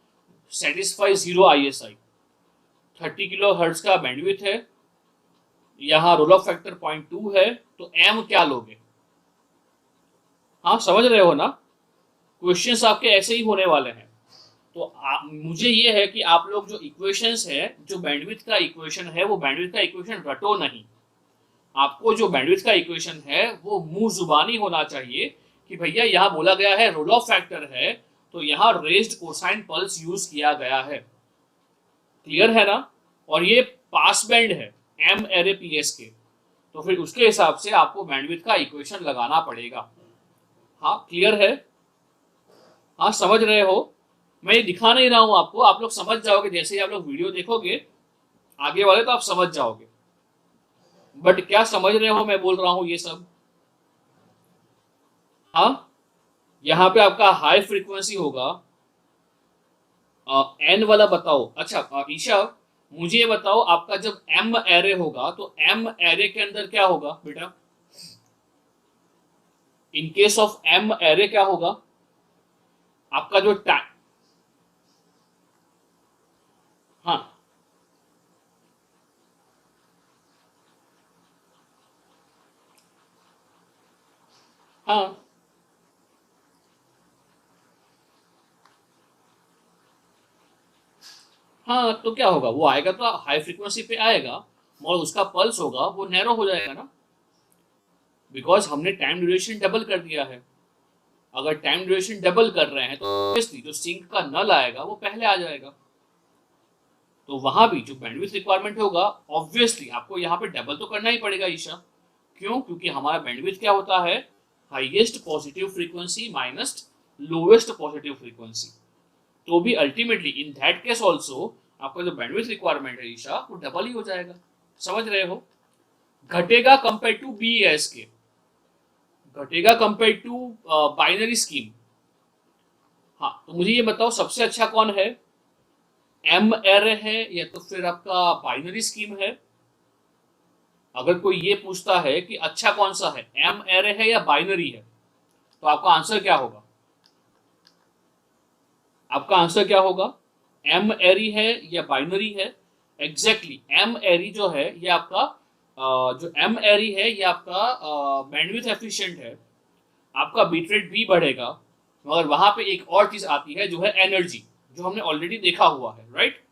सेटिस्फाई 0 आईएसआई, 30 किलो हर्ट्ज का बैंडविड्थ है, यहाँ रोल ऑफ फैक्टर 0.2 है, तो एम क्या लोगे? हाँ, समझ रहे हो ना? क्वेश्चंस आपके ऐसे ही होने वाले हैं। तो मुझे ये है कि आप लोग जो इक्वेशंस है, जो बैंडविड्थ का इक्वेशन है, वो बैंडविड्थ का इक्वेशन रटो नहीं। आपको जो बैंडविड्थ का इक्वेशन है वो मुंह जुबानी होना चाहिए कि भैया यहाँ बोला गया है रोल ऑफ फैक्टर है, तो यहाँ रेज्ड कोसाइन पल्स यूज किया गया है। क्लियर है ना? और ये पास बैंड है एम एरे पीएस के, तो फिर उसके हिसाब से आपको बैंडविड्थ का इक्वेशन लगाना पड़ेगा। हाँ क्लियर है? हाँ समझ रहे हो? मैं ये दिखा नहीं रहा हूं आपको, आप लोग समझ जाओगे जैसे ही आप लोग वीडियो देखोगे आगे वाले, तो आप समझ जाओगे। बट क्या समझ रहे हो मैं बोल रहा हूं ये सब? हाँ, यहाँ पे आपका हाई फ्रीक्वेंसी होगा। एन वाला बताओ। अच्छा ईशा, मुझे ये बताओ, आपका जब एम एरे होगा तो एम एरे के अंदर क्या होगा बेटा? In case of M ary क्या होगा? आपका जो टाइम, हाँ हाँ हाँ, तो क्या होगा, वो आएगा तो हाई फ्रीक्वेंसी पे आएगा, मगर उसका पल्स होगा वो नैरो हो जाएगा ना, बिकॉज हमने टाइम ड्यूरेशन डबल कर दिया है। अगर टाइम ड्यूरेशन डबल कर रहे हैं तो ऑब्वियसली जो सिंक का नल आएगा वो पहले आ जाएगा। तो वहां भी जो बैंडविड्थ रिक्वायरमेंट होगा, ऑब्वियसली आपको यहाँ पे डबल तो करना ही पड़ेगा ईशा। क्यों? क्योंकि हमारा बैंडविड्थ क्या होता है? Highest positive frequency minus lowest positive frequency. तो भी ultimately in that case also आपका जो बैंडविड्थ रिक्वायरमेंट है ईशा, वो डबल ही हो जाएगा। समझ रहे हो? घटेगा कंपेयर टू बीएस के, घटेगा कंपेयर टू बाइनरी स्कीम। हाँ, तो मुझे ये बताओ सबसे अच्छा कौन है? एम एरे है या तो फिर आपका बाइनरी स्कीम है? अगर कोई ये पूछता है कि अच्छा कौन सा है, एम एरे है या बाइनरी है, तो आपका आंसर क्या होगा? आपका आंसर क्या होगा? एम एरी है या बाइनरी है? एग्जैक्टली एम एरी जो है ये आपका जो एम एरी है ये आपका बैंडविड्थ एफिशिएंट है, आपका बीट रेट भी बढ़ेगा। मगर वहां पे एक और चीज आती है जो है एनर्जी, जो हमने ऑलरेडी देखा हुआ है, राइट?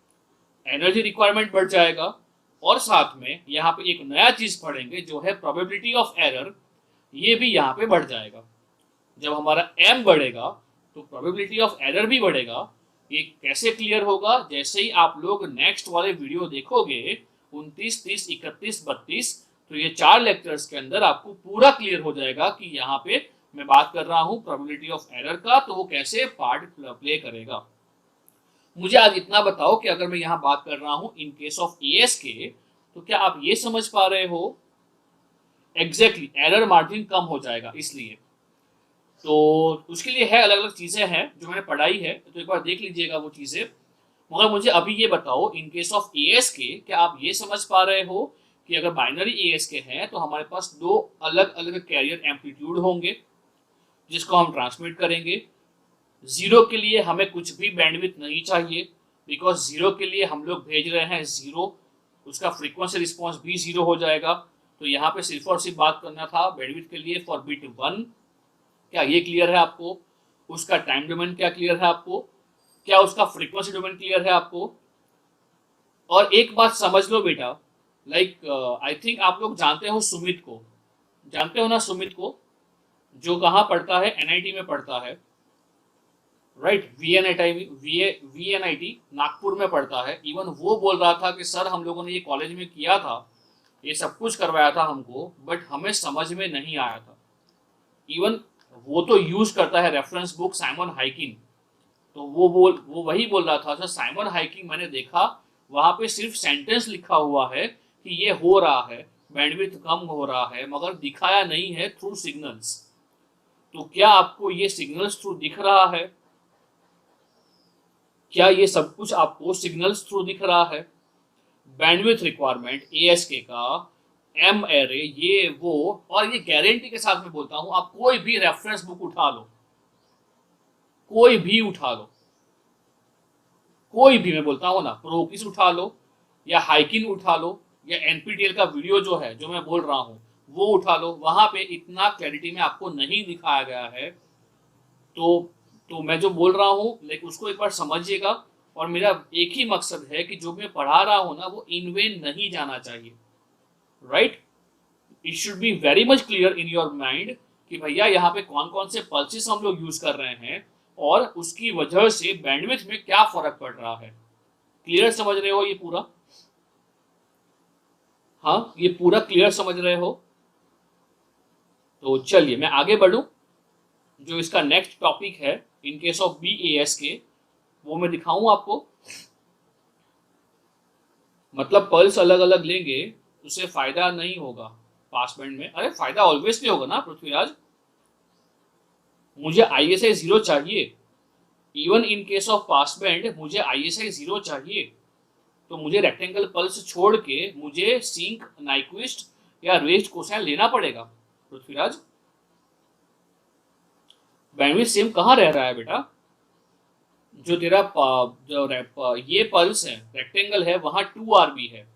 एनर्जी रिक्वायरमेंट बढ़ जाएगा, और साथ में यहाँ पे एक नया चीज पढ़ेंगे जो है प्रोबेबिलिटी ऑफ एरर, ये भी यहाँ पे बढ़ जाएगा। जब हमारा एम बढ़ेगा तो प्रोबेबिलिटी ऑफ एरर भी बढ़ेगा। ये कैसे क्लियर होगा? जैसे ही आप लोग नेक्स्ट वाले वीडियो देखोगे 29, 30, 31, 32, तो ये 4 लेक्चर्स के अंदर आपको पूरा क्लियर हो जाएगा कि यहाँ पे मैं बात कर रहा हूँ प्रोबेबिलिटी ऑफ एरर का, तो वो कैसे पार्ट प्ले करेगा। मुझे आज इतना बताओ कि अगर मैं यहाँ बात कर रहा हूँ इन केस ऑफ एएस के, तो क्या आप ये समझ पा रहे हो? एग्जैक्टली एरर मार्जिन कम हो जाएगा, इसलिए तो उसके लिए है अलग अलग चीजें हैं जो मैंने पढ़ाई है, तो एक बार देख लीजिएगा वो चीजें। मगर मुझे अभी ये बताओ इन केस ऑफ एएस के, क्या आप ये समझ पा रहे हो कि अगर बाइनरी एएस के हैं तो हमारे पास दो अलग अलग कैरियर एम्पलीट्यूड होंगे जिसको हम ट्रांसमिट करेंगे। जीरो के लिए हमें कुछ भी बैंडविड्थ नहीं चाहिए, बिकॉज जीरो के लिए हम लोग भेज रहे हैं जीरो, उसका फ्रीक्वेंसी रिस्पॉन्स भी जीरो हो जाएगा। तो यहाँ पे सिर्फ और सिर्फ बात करना था बैंडविड्थ के लिए फॉर बिट 1। क्या ये क्लियर है आपको? उसका टाइम डोमेन क्या क्लियर है आपको? क्या उसका फ्रीक्वेंसी डोमेन क्लियर है आपको? और एक बात समझ लो बेटा, लाइक आई थिंक आप लोग जानते हो सुमित को, जानते हो ना सुमित को, जो कहाँ पढ़ता है? एनआईटी में पढ़ता है, राइट? वीएनआईटी नागपुर में पढ़ता है। इवन वो बोल रहा था कि सर हम लोगों ने ये कॉलेज में किया था, ये सब कुछ करवाया था हमको, बट हमें समझ में नहीं आया था। इवन वो तो यूज करता है रेफरेंस बुक साइमन हाइकिंग, तो वो वही बोल रहा था, सर साइमन हाइकिंग मैंने देखा, वहां पे सिर्फ सेंटेंस लिखा हुआ है कि ये हो रहा है, बैंडविड्थ कम हो रहा है, मगर दिखाया नहीं है थ्रू सिग्नल्स। तो क्या आपको ये सिग्नल्स थ्रू दिख रहा है? क्या ये सब कुछ आपको सिग्नल्स थ्रू दिख रहा है? बैंडविड्थ रिक्वायरमेंट एएसके का, एम एरे, ये वो, और ये गारंटी के साथ में बोलता हूं, आप कोई भी रेफरेंस बुक उठा लो, कोई भी उठा लो, कोई भी, मैं बोलता हूं ना, प्रोकिस उठा लो या हाइकिन उठा लो या एनपीटीएल का वीडियो जो है जो मैं बोल रहा हूं वो उठा लो, वहां पे इतना क्लैरिटी में आपको नहीं दिखाया गया है। तो तो मैं जो बोल रहा हूँ लाइक उसको एक बार समझिएगा। और मेरा एक ही मकसद है कि जो मैं पढ़ा रहा हूँ ना वो इन वेन नहीं जाना चाहिए, right? It should be very much clear in your mind कि भैया यहाँ पे कौन कौन से पल्सेस हम लोग यूज कर रहे हैं और उसकी वजह से बैंडविड्थ में क्या फर्क पड़ रहा है। क्लियर समझ रहे हो ये पूरा? हाँ, ये पूरा क्लियर समझ रहे हो? तो चलिए मैं आगे बढ़ूं। जो इसका नेक्स्ट टॉपिक है इन केस ऑफ BAS के, वो मैं दिखाऊं आपको। मतलब पल्स अलग अलग लेंगे उससे फायदा नहीं होगा पास बैंड में। अरे फायदा ऑलवेज नहीं होगा ना पृथ्वीराज। मुझे ISI 0 चाहिए। Even in case of pass band मुझे ISI 0 चाहिए। तो मुझे रेक्टेंगल पल्स छोड़ के मुझे सिंक, नाइक्विस्ट या रेस्ड कोसाइन लेना पड़ेगा पृथ्वीराज। बैंडविड्थ सेम कहाँ रह रहा है बेटा? जो तेरा ये पल्स है, रेक्टेंगल है, वहां 2RB है।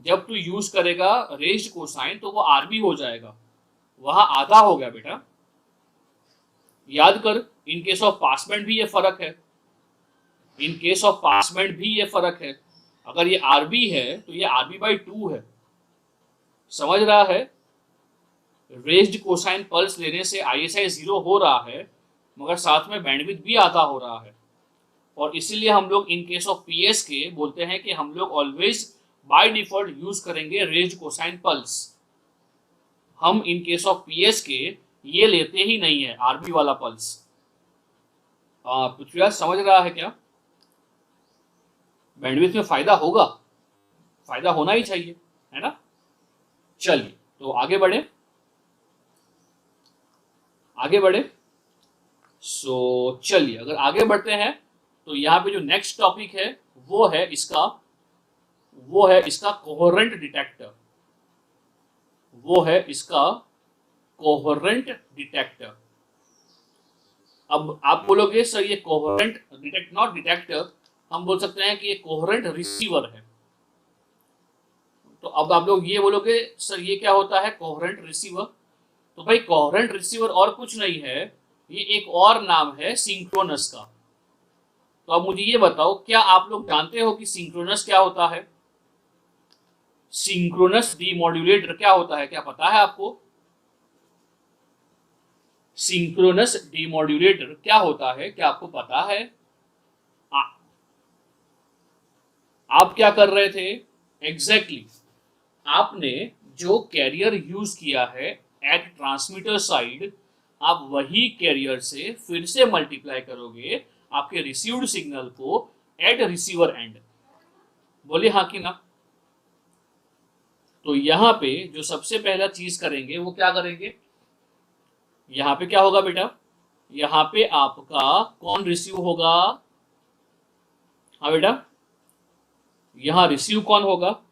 जब तू यूज करेगा रेस्ड कोसाइन तो वो RB हो जाएगा, वहां आधा हो गया बेटा। याद कर, इन केस ऑफ पासबैंड भी ये फर्क है। इन केस ऑफ पासबैंड भी ये फर्क है। अगर ये RB है तो ये RB/2 है। समझ रहा है? रेस्ड कोसाइन पल्स लेने से ISI 0 हो रहा है, मगर साथ में बैंडविड्थ भी आधा हो रहा है। और इसीलिए हम लोग इन केस ऑफ PS के बोलते हैं कि हम लोग ऑलवेज बाय डिफॉल्ट यूज करेंगे रेस्ड कोसाइन पल्स। हम इन केस ऑफ PS के ये लेते ही नहीं है RB वाला पल्स। पृथ्वीराज समझ रहा है क्या? बैंडविड्थ में फायदा होगा, फायदा होना ही चाहिए, है ना? चलिए तो आगे बढ़े, आगे बढ़े। चलिए अगर आगे बढ़ते हैं तो यहाँ पे जो नेक्स्ट टॉपिक है वो है इसका कोहेरेंट डिटेक्टर। वो है इसका कोहेरेंट डिटेक्टर। अब आप बोलोगे सर ये कोहेरेंट नॉट डिटेक्टर, हम बोल सकते हैं कि ये कोहेरेंट रिसीवर है। तो अब आप लोग ये बोलोगे सर ये क्या होता है कोहेरेंट रिसीवर? तो भाई कोहेरेंट रिसीवर और कुछ नहीं है, ये एक और नाम है सिंक्रोनस का। तो अब मुझे ये बताओ, क्या आप लोग जानते हो कि सिंक्रोनस क्या होता है? सिंक्रोनस डीमोड्यूलेटर क्या होता है, क्या पता है आपको? सिंक्रोनस डीमोड्यूलेटर क्या होता है, क्या आपको पता है? आप क्या कर रहे थे? एग्जैक्टली आपने जो कैरियर यूज किया है एट ट्रांसमीटर साइड, आप वही कैरियर से फिर से मल्टीप्लाई करोगे आपके रिसीव्ड सिग्नल को एट रिसीवर एंड। बोले हाँ कि ना? तो यहां पे जो सबसे पहला चीज करेंगे वो क्या करेंगे? यहां पे क्या होगा बेटा? यहां पे आपका कौन रिसीव होगा? हाँ बेटा, यहां रिसीव कौन होगा?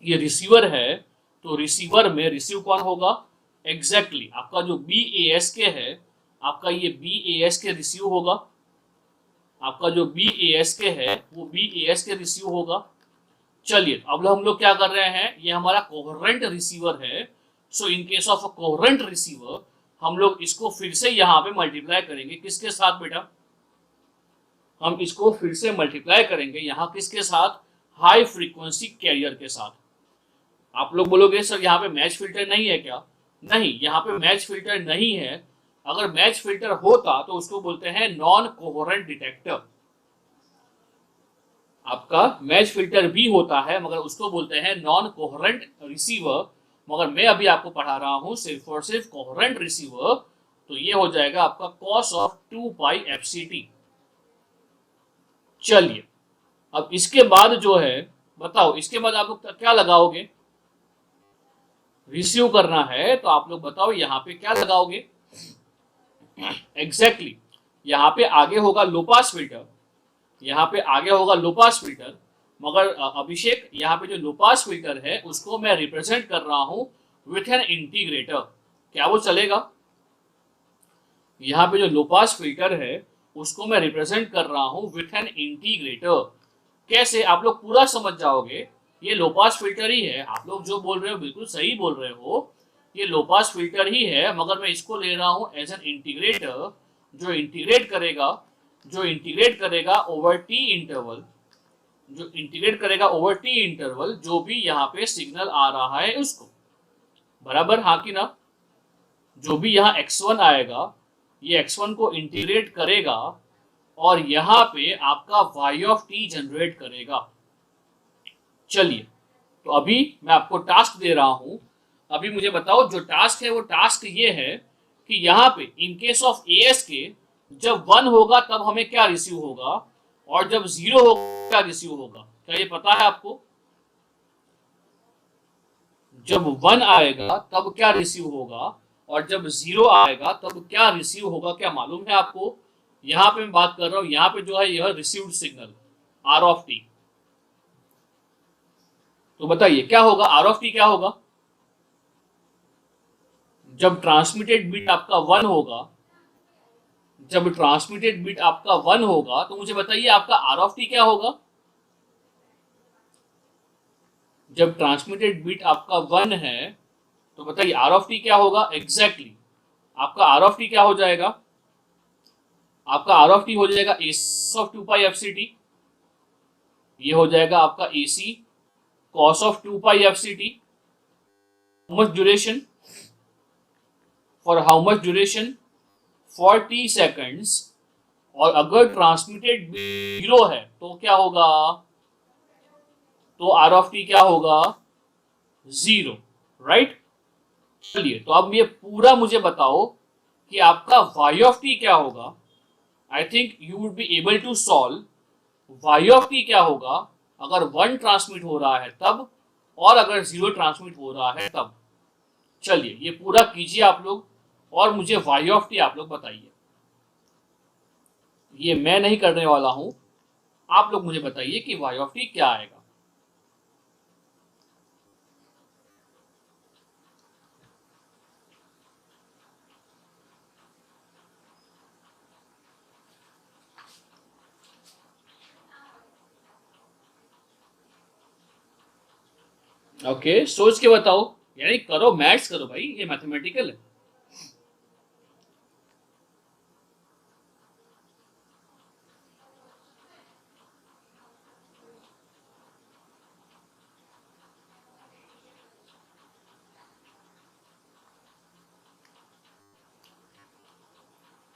ये रिसीवर है, तो रिसीवर में रिसीव कौन होगा? एग्जैक्टली आपका जो BASK है, आपका ये BASK रिसीव होगा। आपका जो BASK है वो BASK रिसीव होगा। चलिए अब हम लोग क्या कर रहे हैं, ये हमारा कोहेरेंट रिसीवर है। So in case of a coherent receiver हम लोग इसको फिर से यहाँ पे मल्टीप्लाई करेंगे किसके साथ बेटा? हम इसको फिर से मल्टीप्लाई करेंगे यहाँ किसके साथ? हाई फ्रीक्वेंसी कैरियर के साथ। आप लोग बोलोगे सर यहाँ पे मैच फिल्टर नहीं है क्या? नहीं, यहाँ पे मैच फिल्टर नहीं है। अगर मैच फिल्टर होता तो उसको बोलते हैं नॉन कोहेरेंट डिटेक्टर। आपका मैच फिल्टर भी होता है मगर उसको बोलते हैं नॉन कोहेरेंट रिसीवर। मगर मैं अभी आपको पढ़ा रहा हूं सिर्फ और सिर्फ कोहेरेंट रिसीवर। तो ये हो जाएगा आपका cos ऑफ 2πfct। चलिए अब इसके बाद जो है, बताओ इसके बाद आप लोग क्या लगाओगे? रिसीव करना है तो आप लोग बताओ यहाँ पे क्या लगाओगे? एग्जैक्टली यहाँ पे आगे होगा लो पास फिल्टर। यहाँ पे आगे होगा लो पास फिल्टर। मगर अभिषेक यहाँ पे जो लो पास फिल्टर है उसको मैं रिप्रेजेंट कर रहा हूं विथ एन इंटीग्रेटर। क्या वो चलेगा? यहाँ पे जो लो पास फिल्टर है उसको मैं रिप्रेजेंट कर रहा हूं विथ एन इंटीग्रेटर। कैसे? आप लोग पूरा समझ जाओगे। ये लो पास फिल्टर ही है, आप लोग जो बोल रहे हो बिल्कुल सही बोल रहे हो, ये लो पास फिल्टर ही है, मगर मैं इसको ले रहा हूं एज एन इंटीग्रेटर। जो इंटीग्रेट करेगा ओवर टी इंटरवल, जो भी यहाँ पे सिग्नल आ रहा है उसको। बराबर हाँ कि ना? जो भी यहाँ x1 आएगा ये x1 को इंटीग्रेट करेगा और यहाँ पे आपका y ऑफ t जनरेट करेगा। चलिए तो अभी मैं आपको टास्क दे रहा हूं, अभी मुझे बताओ जो टास्क है वो टास्क ये है कि यहाँ पे इन केस ऑफ एएस के जब 1 होगा तब हमें क्या रिसीव होगा और जब 0 होगा क्या रिसीव होगा, क्या ये पता है आपको? जब 1 आएगा तब क्या रिसीव होगा और जब 0 आएगा तब क्या रिसीव होगा, क्या मालूम है आपको? यहां पे मैं बात कर रहा हूं, यहां पे जो है यह received signal R of T. तो बताइए क्या होगा, आर ऑफ टी क्या होगा? जब ट्रांसमिटेड बिट आपका 1 होगा, जब ट्रांसमिटेड बिट आपका 1 होगा तो मुझे बताइए आपका आर ऑफ टी क्या होगा? जब ट्रांसमिटेड बिट आपका 1 है तो बताइए आर ऑफ टी क्या होगा? एग्जैक्टली आपका आर ऑफ टी क्या हो जाएगा? आपका आर ऑफ टी हो जाएगा AC of 2 pi F C T. ये हो जाएगा आपका AC cos of 2 pi F C T. How much duration? For how much duration? For T seconds. और अगर ट्रांसमिटेड 0 है तो क्या होगा? तो आर ऑफ टी क्या होगा? 0, राइट। चलिए तो अब ये पूरा मुझे बताओ कि आपका वाई ऑफ टी क्या होगा। I think you would be able to solve Y of T क्या होगा अगर 1 ट्रांसमिट हो रहा है तब, और अगर 0 ट्रांसमिट हो रहा है तब। चलिए ये पूरा कीजिए आप लोग और मुझे वाई ऑफ टी आप लोग बताइए। ये मैं नहीं करने वाला हूं, आप लोग मुझे बताइए कि वाई ऑफ टी क्या आएगा। ओके सोच के बताओ, यानी करो मैथ्स करो भाई, ये मैथमेटिकल है।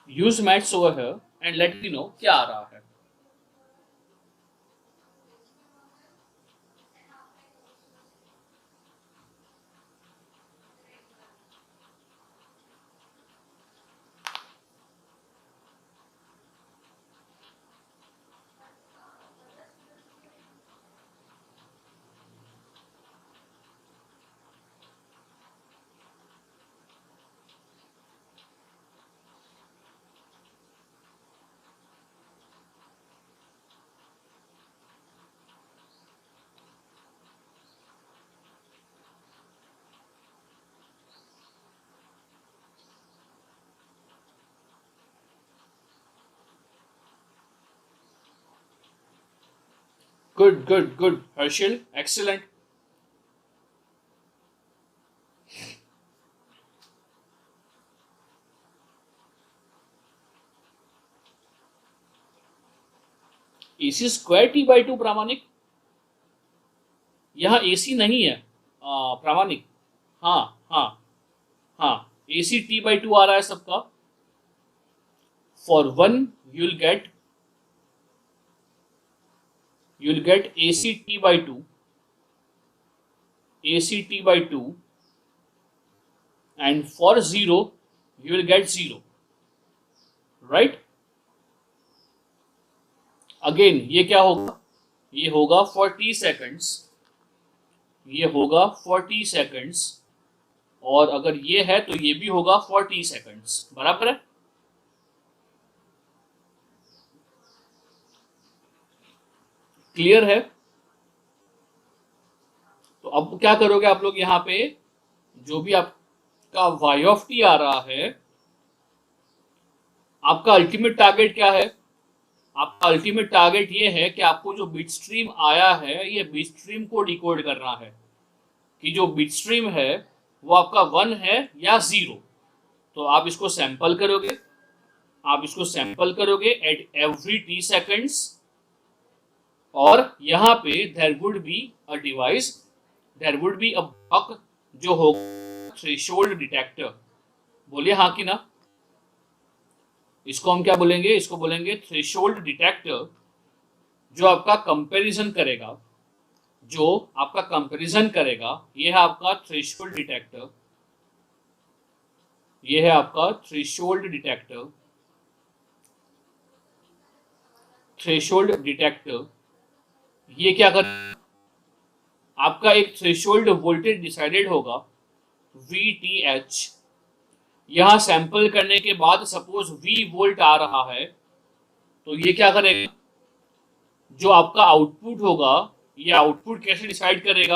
Use maths over here and let me know क्या आ रहा है। Good good good Harshil, excellent. AC square T by 2 Pramanik, यहाँ एसी नहीं है प्रामाणिक। हाँ हाँ हाँ, एसी टी बाई 2 आ रहा है सबका। For 1 you'll get AC t by 2, AC t by 2, and for 0 you will get 0, right? Again ये क्या होगा? ये होगा 40 सेकेंड्स, ये होगा 40 सेकेंड्स, और अगर ये है तो ये भी होगा 40 सेकेंड्स, बराबर है। क्लियर है? तो अब क्या करोगे आप लोग, यहाँ पे जो भी आपका वाई ऑफ टी आ रहा है, आपका अल्टीमेट टारगेट क्या है? आपका अल्टीमेट टारगेट ये है कि आपको जो बिट स्ट्रीम आया है ये बिट स्ट्रीम को डिकोड करना है कि जो बिट स्ट्रीम है वो आपका 1 है या 0। तो आप इसको सैंपल करोगे, आप इसको सैंपल करोगे एट एवरी टी सेकेंड्स, और यहाँ पे there would be a device, there would be a block जो होगा थ्रेशोल्ड डिटेक्टर। बोलिए हाँ कि ना। इसको हम क्या बोलेंगे? इसको बोलेंगे थ्रेशोल्ड डिटेक्टर, जो आपका कंपैरिजन करेगा, जो आपका कंपैरिजन करेगा, ये है आपका थ्रेशोल्ड डिटेक्टर, ये है आपका थ्रेशोल्ड डिटेक्टर, थ्रेशोल्ड डिटेक्टर। ये क्या कर, आपका एक थ्रेशोल्ड वोल्टेज डिसाइडेड होगा VTH। यहां सैंपल करने के बाद सपोज V वोल्ट आ रहा है, तो ये क्या करेगा, जो आपका आउटपुट होगा, ये आउटपुट कैसे डिसाइड करेगा,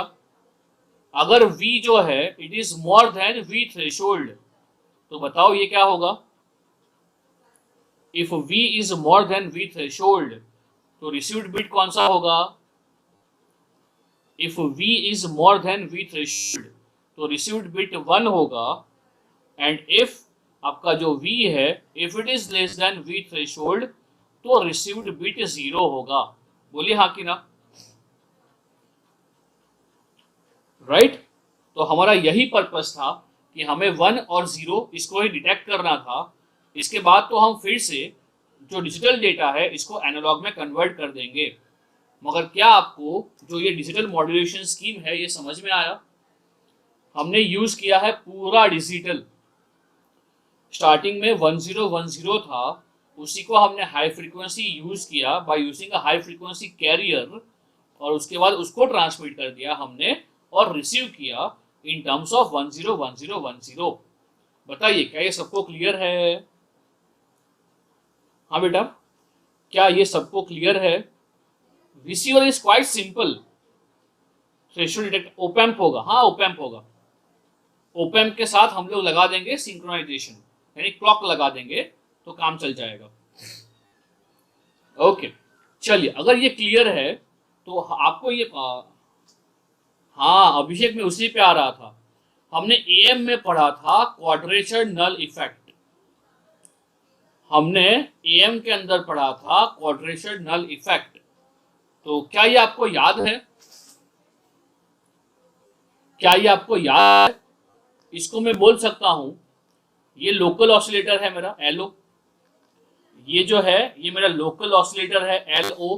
अगर V जो है it is more than V threshold, तो बताओ ये क्या होगा, if V is more than V threshold तो रिसीव्ड बिट कौन सा होगा, if V is more than V threshold तो रिसीव्ड बिट 1 होगा, एंड इफ आपका जो V है if it is less than V threshold तो रिसीव्ड बिट 0 होगा। बोलिए हाँ कि ना, राइट। तो हमारा यही पर्पस था कि हमें 1 और 0 इसको ही डिटेक्ट करना था। इसके बाद तो हम फिर से जो डिजिटल डेटा है इसको एनालॉग में कन्वर्ट कर देंगे। मगर क्या आपको जो ये डिजिटल मॉड्यूलेशन स्कीम है ये समझ में आया? हमने यूज किया है पूरा डिजिटल। स्टार्टिंग में 1010 था, उसी को हमने हाई फ्रीक्वेंसी यूज किया by using a high frequency carrier, और उसके बाद उसको ट्रांसमिट कर दिया हमने और रिसीव किया इन टर्म्स ऑफ 101010। बताइए क्या ये सबको क्लियर है? हाँ बेटा, क्या ये सबको क्लियर है? Receiver is quite simple. Threshold detect op-amp होगा, हाँ ओपैम्प होगा। ओपैम्प के साथ हम लोग लगा देंगे सिंक्रोनाइजेशन, यानी क्लॉक लगा देंगे तो काम चल जाएगा। ओके, चलिए अगर ये क्लियर है तो आपको ये हाँ अभिषेक में उसी पे आ रहा था। हमने एएम में पढ़ा था क्वाड्रेचर नल इफेक्ट, हमने एएम के अंदर पढ़ा था क्वाड्रेचर नल इफेक्ट। तो क्या ये आपको याद है? क्या ये आपको याद है? इसको मैं बोल सकता हूं, ये लोकल ऑसिलेटर है मेरा LO, ये जो है ये मेरा लोकल ऑसिलेटर है LO।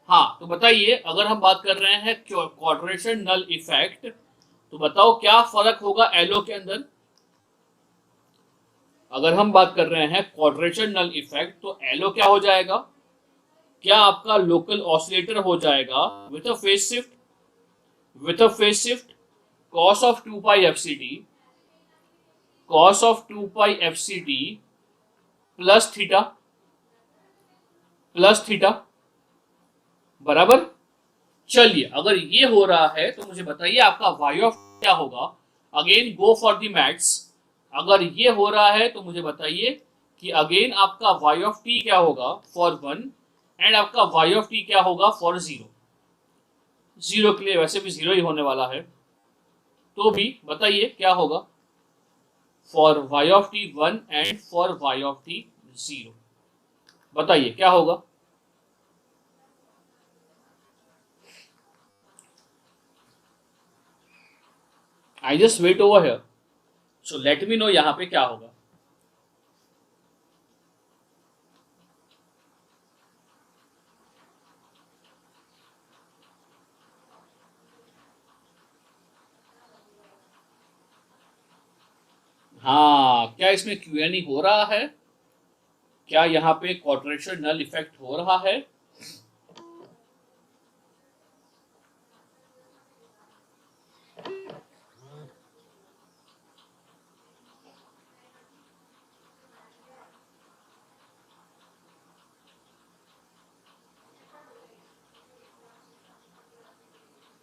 हाँ तो बताइए अगर हम बात कर रहे हैं क्वाड्रेचर नल इफेक्ट, तो बताओ क्या फर्क होगा LO के अंदर? अगर हम बात कर रहे हैं क्वाड्रेचर नल इफेक्ट तो LO क्या हो जाएगा? क्या आपका लोकल ऑसिलेटर हो जाएगा with a phase shift, with a phase shift cos of 2 pi fct, cos of 2 pi fct plus theta, plus theta, बराबर। चलिए अगर ये हो रहा है तो मुझे बताइए आपका y ऑफ क्या होगा? Again go for the maths. अगर ये हो रहा है तो मुझे बताइए कि अगेन आपका y ऑफ t क्या होगा फॉर 1 एंड आपका y ऑफ t क्या होगा फॉर 0। 0 के लिए वैसे भी 0 ही होने वाला है, तो भी बताइए क्या होगा for y of t 1 and for y of t 0। बताइए क्या होगा? I just wait over here, so let me know यहां पे क्या होगा। हाँ क्या इसमें क्यूएनई हो रहा है? क्या यहाँ पे क्वाड्रेचर नल इफेक्ट हो रहा है?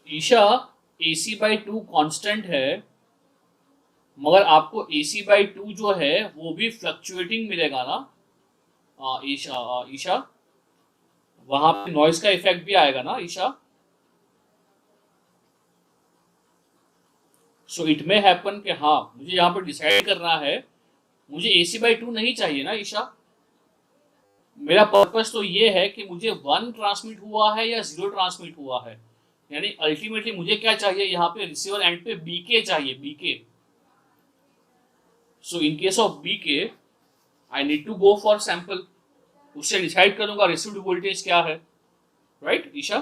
ईशा AC/2 कांस्टेंट है, मगर आपको AC/2 जो है वो भी फ्लक्चुएटिंग मिलेगा ना ईशा? ईशा वहां पे नॉइज का इफेक्ट भी आएगा ना Isha? So it may happen कि हाँ मुझे यहाँ पर डिसाइड करना है, मुझे AC/2 नहीं चाहिए ना ईशा। मेरा पर्पस तो ये है कि मुझे 1 ट्रांसमिट हुआ है या 0 ट्रांसमिट हुआ है, यानी अल्टीमेटली मुझे क्या चाहिए यहाँ पे, रिसीवर एंड पे BK चाहिए, BK। So in case of BK I need to go for sample, उससे डिसाइड करूंगा रिसीव्ड वोल्टेज क्या है, right Isha?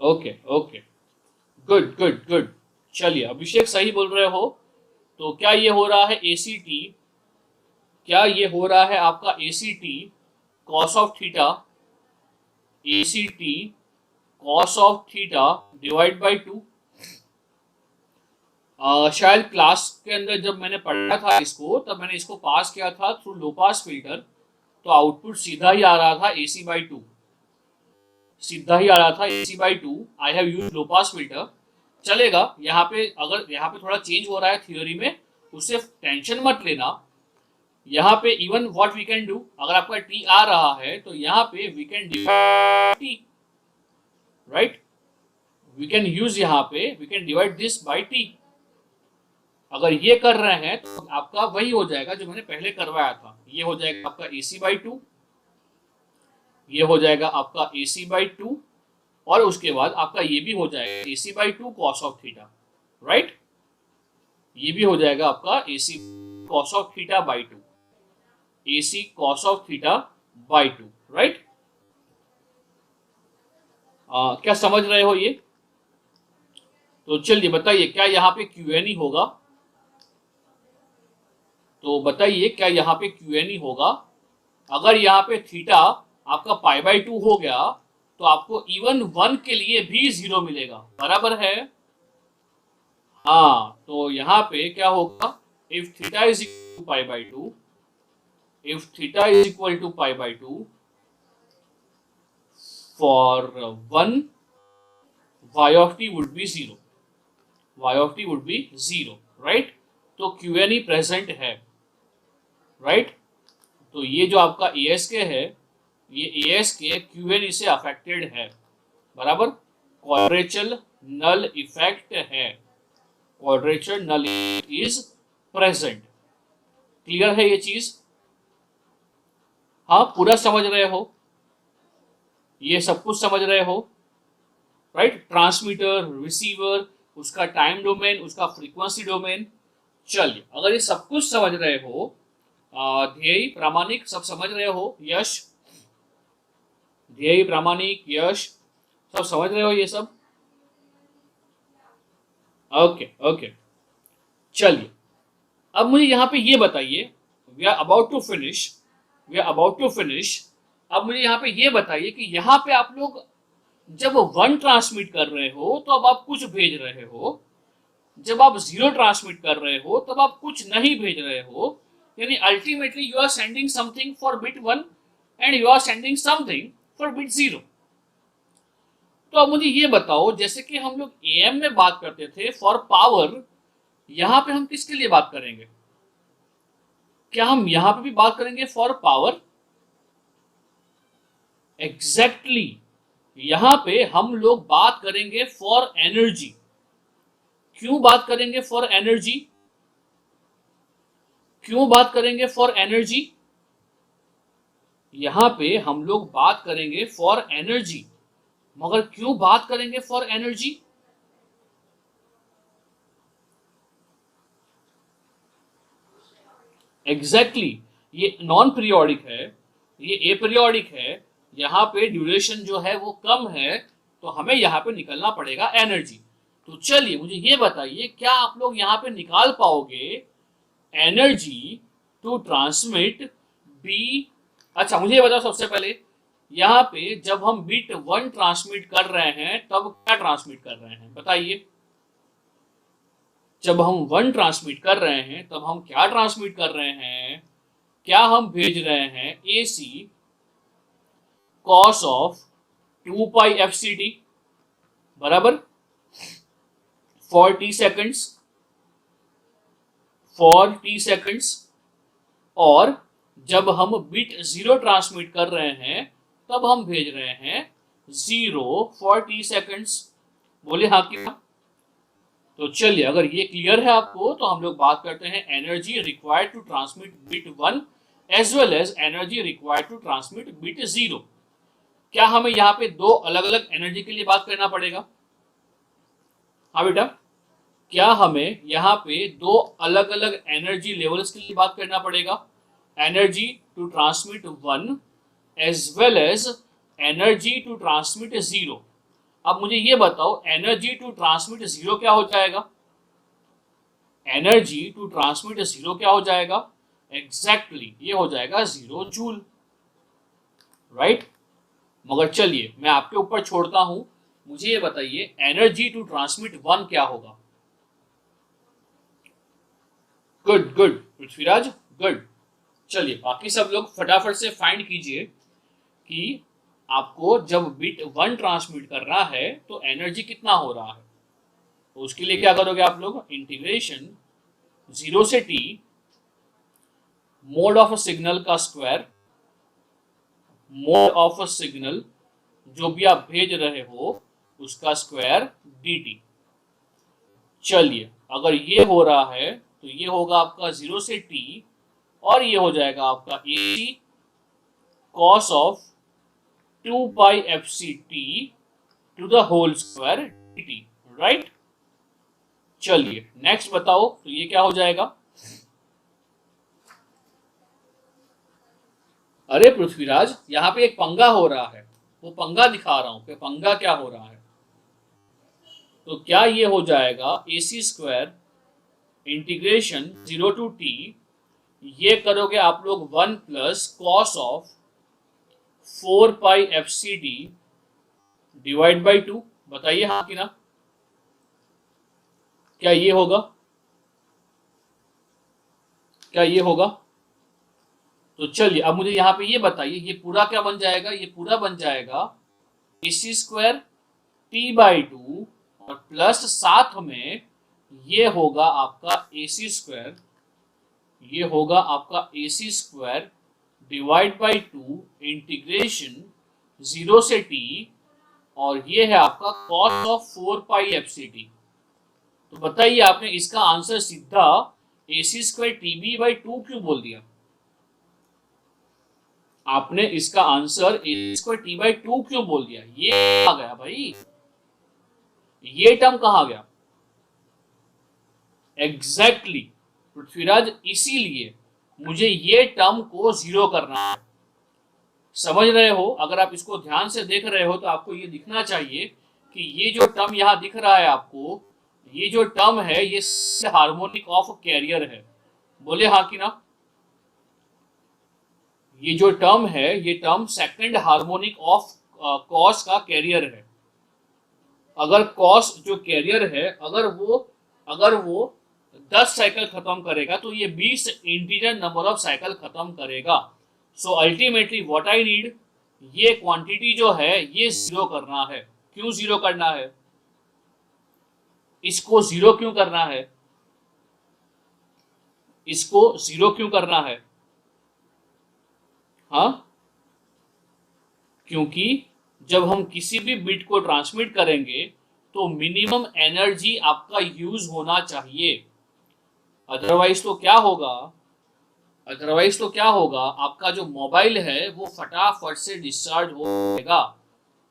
Okay okay, good good good. चलिए, अभिषेक सही बोल रहे हो। तो क्या ये हो रहा है ACT, क्या ये हो रहा है आपका ACT cos of theta, ACT cos of theta divide by 2। शायद क्लास के अंदर जब मैंने पढ़ा था इसको, तब मैंने इसको पास किया था थ्रू लो पास फिल्टर, तो आउटपुट सीधा ही आ रहा था AC/2, सीधा ही आ रहा था AC/2। I have use low pass filter, चलेगा। यहाँ पे अगर यहाँ पे थोड़ा चेंज हो रहा है थियोरी में, उससे टेंशन मत लेना। यहाँ पे even what we can do, अगर आपका T आ रहा है तो यहाँ पे we can divide T, right, we can use, यहाँ पे we can divide this by T। अगर ये कर रहे हैं तो आपका वही हो जाएगा जो मैंने पहले करवाया था। ये हो जाएगा आपका AC/2, ये हो जाएगा आपका AC/2, और उसके बाद आपका ये भी हो जाएगा AC/2 cos of theta, right. ये भी हो जाएगा आपका AC cos of theta by 2, AC cos of theta by 2, right. क्या समझ रहे हो ये? तो चलिए बताइए, क्या यहाँ पे QNE होगा? तो बताइए, क्या यहाँ पे QNE होगा? अगर यहाँ पे थीटा आपका π/2 हो गया तो आपको इवन 1 के लिए भी 0 मिलेगा, बराबर है। हाँ, तो यहाँ पे क्या होगा, if theta is equal to π/2, if theta is equal to π/2 for 1, y of t would be 0, y of t would be 0, right। तो QNE प्रेजेंट है, राइट। तो ये जो आपका ASK है, ये ASK QNE से अफेक्टेड है, बराबर। क्वाड्रेचर नल इफेक्ट है, quadrature null is present. Clear है ये चीज? हाँ, पूरा समझ रहे हो? ये सब कुछ समझ रहे हो, राइट। ट्रांसमीटर, रिसीवर, उसका टाइम डोमेन, उसका फ्रीक्वेंसी डोमेन। चलिए, अगर ये सब कुछ समझ रहे हो, ध्येय प्रामाणिक सब समझ रहे हो, यश, ध्येय प्रामाणिक, यश सब समझ रहे हो ये सब? ओके ओके, चलिए अब मुझे यहाँ पे ये बताइए, we are about to finish, we are about to finish. अब मुझे यहाँ पे ये बताइए कि यहाँ पे आप लोग जब 1 ट्रांसमिट कर रहे हो तो अब आप कुछ भेज रहे हो, जब आप 0 ट्रांसमिट कर रहे हो तब आप कुछ नहीं भेज रहे हो, यानी ultimately you are sending something for bit 1 and you are sending something for bit 0। तो अब मुझे ये बताओ, जैसे कि हम लोग AM में बात करते थे फॉर पावर, यहाँ पे हम किसके लिए बात करेंगे? क्या हम यहाँ पे भी बात करेंगे फॉर पावर? एग्जैक्टली, यहां पे हम लोग बात करेंगे फॉर एनर्जी। क्यों बात करेंगे फॉर एनर्जी? क्यों बात करेंगे फॉर एनर्जी? यहां पे हम लोग बात करेंगे फॉर एनर्जी, मगर क्यों बात करेंगे फॉर एनर्जी? एग्जैक्टली, ये नॉन पीरियोडिक है, ये एपीरियोडिक है, यहाँ पे ड्यूरेशन जो है वो कम है, तो हमें यहाँ पे निकलना पड़ेगा एनर्जी। तो चलिए मुझे ये बताइए, क्या आप लोग यहाँ पे निकाल पाओगे एनर्जी टू ट्रांसमिट बी? अच्छा, मुझे ये बताओ सबसे पहले, यहाँ पे जब हम बिट 1 ट्रांसमिट कर रहे हैं तब क्या ट्रांसमिट कर रहे हैं, बताइए। जब हम 1 ट्रांसमिट कर रहे हैं तब हम क्या ट्रांसमिट कर रहे हैं? क्या हम भेज रहे हैं AC cos of 2 pi FCT, बराबर, for T seconds, for T seconds. और जब हम बिट 0 ट्रांसमिट कर रहे हैं तब हम भेज रहे हैं 0 फॉर T सेकेंड्स। बोले हाँ कि ना? तो चलिए, अगर ये क्लियर है आपको, तो हम लोग बात करते हैं energy required to transmit bit 1 as well as energy required to transmit bit 0। क्या हमें यहाँ पे 2 अलग अलग एनर्जी के लिए बात करना पड़ेगा? हाँ बेटा, क्या हमें यहाँ पे 2 अलग अलग एनर्जी लेवल्स के लिए बात करना पड़ेगा? Energy to transmit 1 as well as energy to transmit 0। अब मुझे ये बताओ एनर्जी टू ट्रांसमिट जीरो क्या हो जाएगा? एनर्जी टू ट्रांसमिट जीरो क्या हो जाएगा? एग्जैक्टली ये हो जाएगा 0 जूल, राइट। मगर चलिए मैं आपके ऊपर छोड़ता हूं, मुझे ये बताइए एनर्जी टू ट्रांसमिट 1 क्या होगा? Good good Prithviraj, good. चलिए बाकी सब लोग फटाफट से फाइंड कीजिए कि आपको जब बिट 1 ट्रांसमिट करना है तो एनर्जी कितना हो रहा है। तो उसके लिए क्या करोगे आप लोग? इंटीग्रेशन 0 से t mod of a signal का square, mod of a signal जो भी आप भेज रहे हो उसका स्क्वायर dt। चलिए अगर ये हो रहा है तो ये होगा आपका 0 से t और ये हो जाएगा आपका ac cos of 2 pi fct to the whole square dt, right. चलिए नेक्स्ट बताओ, तो ये क्या हो जाएगा? अरे पृथ्वीराज यहाँ पे एक पंगा हो रहा है, वो पंगा दिखा रहा हूं कि पंगा क्या हो रहा है। तो क्या ये हो जाएगा ac square integration 0 to t, ये करोगे आप लोग 1 plus cos of 4 pi fcd divide by 2। बताइए हाँ कि ना, क्या ये होगा? क्या ये होगा? तो चलिए अब मुझे यहाँ पे ये बताइए ये पूरा क्या बन जाएगा? ये पूरा बन जाएगा ac स्क्वायर t बाई 2 और प्लस साथ में ये होगा आपका ac स्क्वायर, ये होगा आपका ac square divide by 2 integration 0 से t और ये है आपका cos ऑफ 4 पाई fct। तो बताइए आपने इसका आंसर सीधा ac स्क्वायर टीबी बाई 2 क्यों बोल दिया? आपने इसका answer ac square T by 2 क्यों बोल दिया? ये कहाँ गया भाई? ये टर्म कहाँ गया? एग्जैक्टली पृथ्वीराज, इसीलिए मुझे ये टर्म को 0 करना है। समझ रहे हो? अगर आप इसको ध्यान से देख रहे हो तो आपको ये दिखना चाहिए कि ये जो टर्म यहाँ दिख रहा है आपको, ये जो टर्म है ये हार्मोनिक ऑफ कैरियर है। बोले हाँ कि ना? ये जो टर्म है ये term second harmonic of cos का कैरियर है। अगर कॉस जो कैरियर है अगर वो 10 साइकिल खत्म करेगा तो ये 20 इंटीजर नंबर ऑफ साइकिल खत्म करेगा। So ultimately what I need, ये क्वांटिटी जो है ये 0 करना है। क्यों 0 करना है? इसको 0 क्यों करना है? इसको 0 क्यों करना है? हाँ, क्योंकि जब हम किसी भी बिट को ट्रांसमिट करेंगे तो मिनिमम एनर्जी आपका यूज होना चाहिए। अदरवाइज तो क्या होगा? अदरवाइज तो क्या होगा, आपका जो मोबाइल है वो फटाफट से डिस्चार्ज हो जाएगा।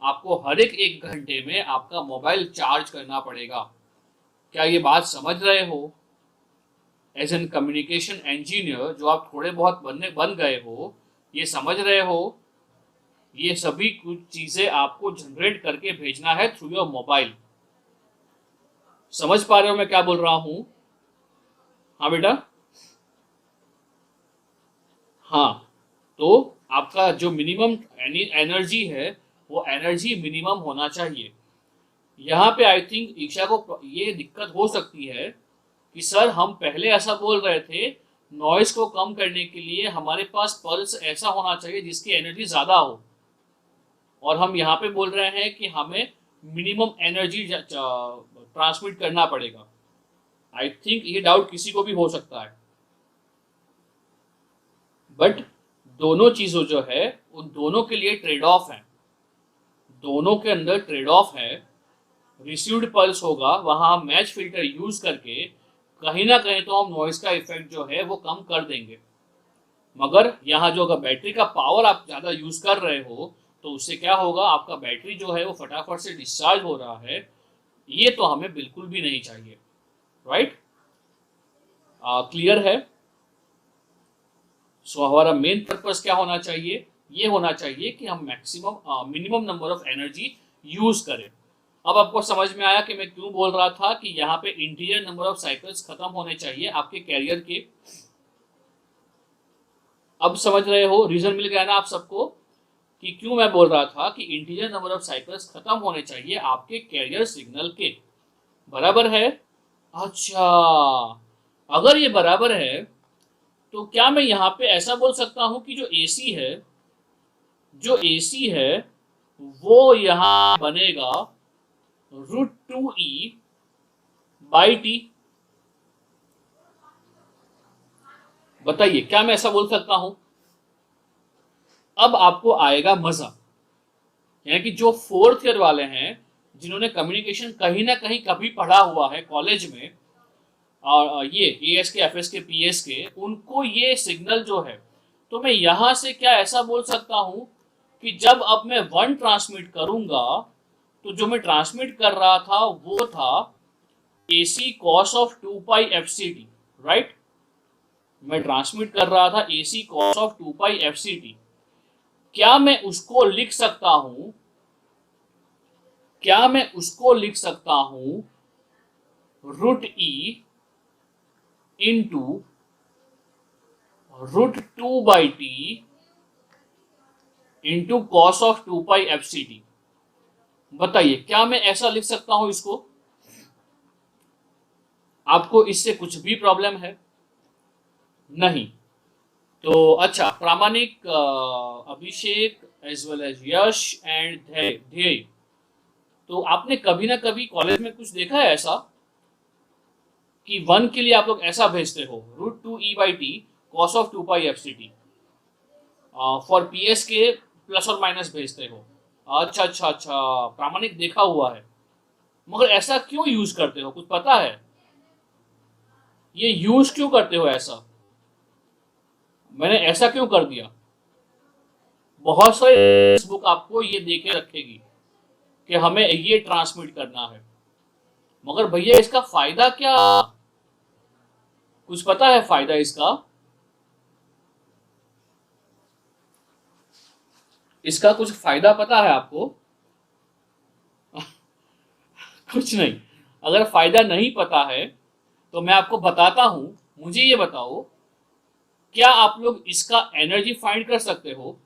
आपको हर एक घंटे में आपका मोबाइल चार्ज करना पड़ेगा। क्या ये बात समझ रहे हो? एज एन कम्युनिकेशन इंजीनियर जो आप थोड़े बहुत बन गए हो, ये समझ रहे हो? ये सभी कुछ चीजें आपको जनरेट करके भेजना है थ्रू योर मोबाइल। समझ पा रहे हो मैं क्या बोल रहा हूं? हाँ बेटा, हाँ। तो आपका जो मिनिमम एनर्जी है वो एनर्जी मिनिमम होना चाहिए। यहाँ पे आई थिंक ईशा को ये दिक्कत हो सकती है कि सर हम पहले ऐसा बोल रहे थे नॉइस को कम करने के लिए हमारे पास पल्स ऐसा होना चाहिए जिसकी एनर्जी ज़्यादा हो, और हम यहाँ पे बोल रहे हैं कि हमें मिनिमम एनर्जी ट्रांसमिट करना पड़ेगा। आई थिंक ये डाउट किसी को भी हो सकता है, बट दोनों चीज़ों जो है उन दोनों के लिए ट्रेड ऑफ है। दोनों के अंदर ट्रेड ऑफ है। रिसीव्ड पल्स होगा, वहाँ हम मैच फिल्टर यूज करके कहीं ना कहीं तो हम नॉइस का इफेक्ट जो है वो कम कर देंगे। मगर यहाँ जो अगर बैटरी का पावर आप ज़्यादा यूज कर रहे हो तो उससे क्या होगा, आपका बैटरी जो है वो फटाफट से डिस्चार्ज हो रहा है। ये तो हमें बिल्कुल भी नहीं चाहिए, राइट? क्लियर है? सो हमारा मेन पर्पस क्या होना चाहिए? ये होना चाहिए कि हम maximum minimum number of energy use करें। अब आपको समझ में आया कि मैं क्यों बोल रहा था कि यहाँ पे इंटीजर नंबर ऑफ साइकिल्स खत्म होने चाहिए आपके कैरियर के। अब समझ रहे हो, रीजन मिल गया ना आप सबको कि क्यों मैं बोल रहा था कि इंटीजर नंबर ऑफ साइकिल्स खत्म होने चाहिए आपके कैरियर सिग्नल के। बराबर है? अच्छा, अगर ये बराबर है तो क्या मैं यहाँ पे ऐसा बोल सकता हूँ कि जो एसी है, जो एसी है वो यहाँ बनेगा √2e/t। बताइए क्या मैं ऐसा बोल सकता हूं? अब आपको आएगा मजा। यानी कि जो फोर्थ ईयर वाले हैं, जिन्होंने कम्युनिकेशन कहीं ना कहीं कभी पढ़ा हुआ है कॉलेज में, और ये एएस के, एफएस के, पीएस के, उनको ये सिग्नल जो है, तो मैं यहां से क्या ऐसा बोल सकता हूं कि जब अब मैं 1 ट्रांसमिट करूंगा तो जो मैं ट्रांसमिट कर रहा था वो था AC cos of 2 pi FCT, right? मैं ट्रांसमिट कर रहा था AC cos of 2 pi FCT। क्या मैं उसको लिख सकता हूं, क्या मैं उसको लिख सकता हूं √e into √2/t into cos of 2 pi FCT? बताइए क्या मैं ऐसा लिख सकता हूं इसको? आपको इससे कुछ भी प्रॉब्लम है? नहीं। तो अच्छा, Pramanik, Abhishek as well as Yash and Dhyey, तो आपने कभी ना कभी कॉलेज में कुछ देखा है ऐसा कि 1 के लिए आप लोग ऐसा भेजते हो √2e/t cos of 2 pi FCT, for PS के प्लस और माइनस भेजते हो? अच्छा अच्छा अच्छा, प्रामाणिक देखा हुआ है। मगर ऐसा क्यों यूज करते हो, कुछ पता है? ये यूज क्यों करते हो ऐसा? मैंने ऐसा क्यों कर दिया? बहुत सारे बुक आपको ये देके रखेगी कि हमें ये ट्रांसमिट करना है, मगर भैया इसका फायदा क्या? कुछ पता है फायदा इसका? इसका कुछ फायदा पता है आपको? कुछ नहीं। अगर फायदा नहीं पता है तो मैं आपको बताता हूं। मुझे ये बताओ, क्या आप लोग इसका एनर्जी फाइंड कर सकते हो?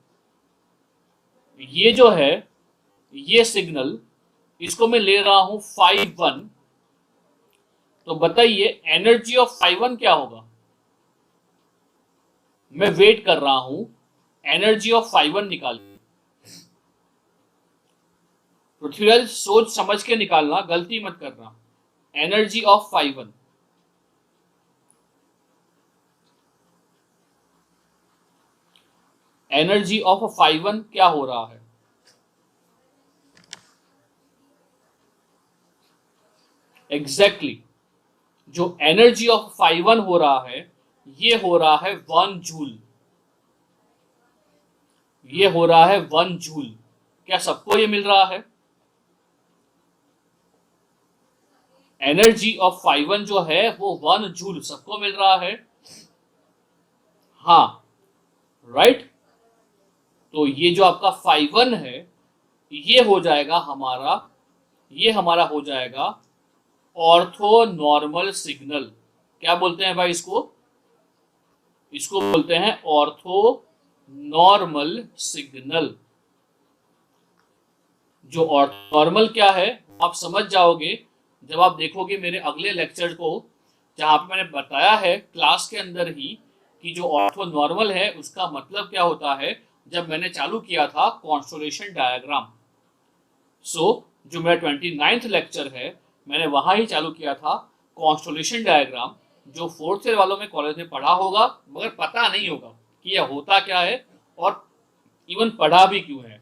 ये जो है, ये सिग्नल, इसको मैं ले रहा हूं 5-1, तो बताइए एनर्जी ऑफ 5-1 क्या होगा? मैं वेट कर रहा हूं, एनर्जी ऑफ 5-1 निकालिए। पृथ्वीराज सोच समझ के निकालना, गलती मत करना। एनर्जी ऑफ 5-1, एनर्जी ऑफ 5-1 क्या हो रहा है? एग्जैक्टली exactly, जो एनर्जी ऑफ 5-1 हो रहा है, ये हो रहा है 1 जूल। ये हो रहा है 1 जूल। क्या सबको ये मिल रहा है? एनर्जी ऑफ 5-1 जो है वो 1 जूल सबको मिल रहा है। हाँ, राइट। तो ये जो आपका 5-1 है, ये हो जाएगा हमारा, ये हमारा हो जाएगा ऑर्थो नॉर्मल सिग्नल। क्या बोलते हैं भाई इसको? इसको बोलते हैं ऑर्थो नॉर्मल सिग्नल। जो नॉर्मल क्या है आप समझ जाओगे जब आप देखोगे मेरे अगले लेक्चर को, जहां पे मैंने बताया है क्लास के अंदर ही कि जो ऑर्थो नॉर्मल है उसका मतलब क्या होता है, जब मैंने चालू किया था कॉन्स्टलेशन डायग्राम। जो मेरा 29th लेक्चर है, मैंने वहां ही चालू किया था कॉन्स्टलेशन डायग्राम, जो 4th ईयर वालों में कॉलेज में पढ़ा होगा मगर पता नहीं होगा कि यह होता क्या है और इवन पढ़ा भी क्यों है।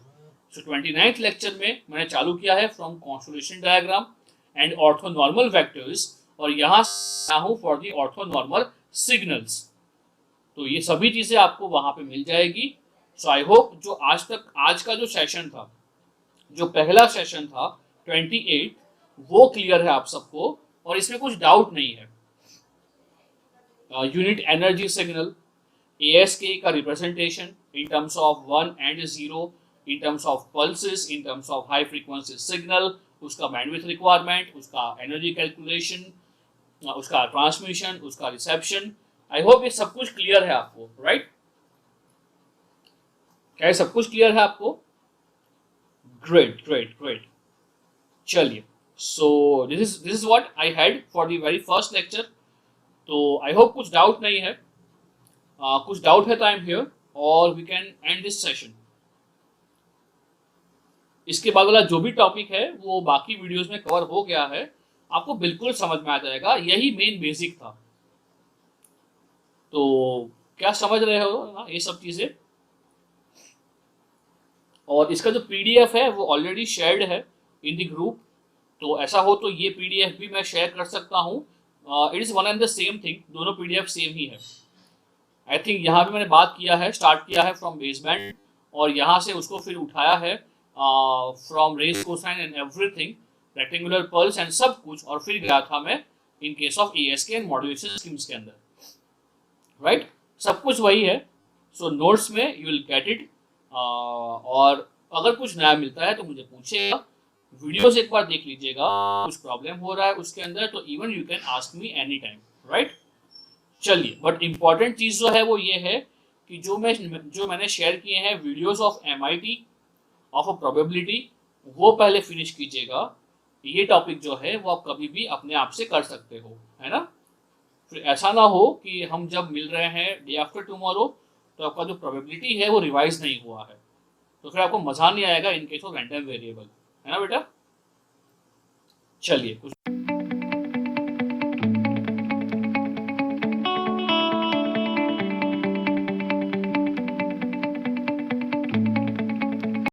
29th लेक्चर में मैंने चालू किया है from constellation diagram and orthonormal vectors, और यहाँ हूँ फॉर दी ऑर्थोनॉर्मल सिग्नल्स। तो ये सभी चीजें आपको वहां पे मिल जाएगी। सो आई होप जो आज का जो सेशन था, जो पहला सेशन था 28, वो क्लियर है आप सबको और इसमें कुछ डाउट नहीं है। यूनिट एनर्जी सिग्नल, ASK का representation in terms of 1 and 0, in terms of pulses, in terms of high frequency signal उसका बैंडविड्थ रिक्वायरमेंट, उसका एनर्जी कैलकुलेशन, उसका ट्रांसमिशन, उसका रिसेप्शन। आई होप ये सब कुछ क्लियर है आपको, राइट? क्या ये सब कुछ क्लियर है आपको? Great great great. चलिए, so this is what I had for the very first lecture. तो आई होप कुछ डाउट नहीं है। कुछ डाउट है तो आई एम हियर और we can end this session. इसके बाद वाला जो भी टॉपिक है वो बाकी वीडियोस में कवर हो गया है, आपको बिल्कुल समझ में आ जाएगा। यही मेन बेसिक था। तो क्या समझ रहे हो ना ये सब चीजें? और इसका जो पीडीएफ है वो ऑलरेडी शेयर्ड है इन द ग्रुप। तो ऐसा हो तो ये पीडीएफ भी मैं शेयर कर सकता हूँ। It is one and the same thing, दोनों पीडीएफ सेम ही है। आई थिंक यहाँ भी मैंने बात किया है, स्टार्ट किया है फ्रॉम बेसबैंड और यहाँ से उसको फिर उठाया है from raised cosine and everything, rectangular pulse and सब कुछ, और फिर गया था मैं in case of ASK and modulation schemes के अंदर, राइट? सब कुछ वही है। सो नोट्स में यू विल गेट इट। और अगर कुछ नया मिलता है तो मुझे पूछेगा, वीडियोस एक बार देख लीजिएगा, कुछ प्रॉब्लम हो रहा है उसके अंदर तो even you can ask me any time, right? चलिए, बट इंपॉर्टेंट चीज जो है वो ये है कि जो मैंने शेयर किए हैं videos of MIT of a probability, वो पहले फिनिश कीजिएगा। ये टॉपिक जो है वो आप कभी भी अपने आप से कर सकते हो, है ना? फिर ऐसा ना हो कि हम जब मिल रहे हैं डे आफ्टर टुमारो तो आपका जो प्रोबेबिलिटी है वो रिवाइज नहीं हुआ है, तो फिर आपको मजा नहीं आएगा इन केस ऑफ रैंडम वेरिएबल, है ना बेटा? चलिए, कुछ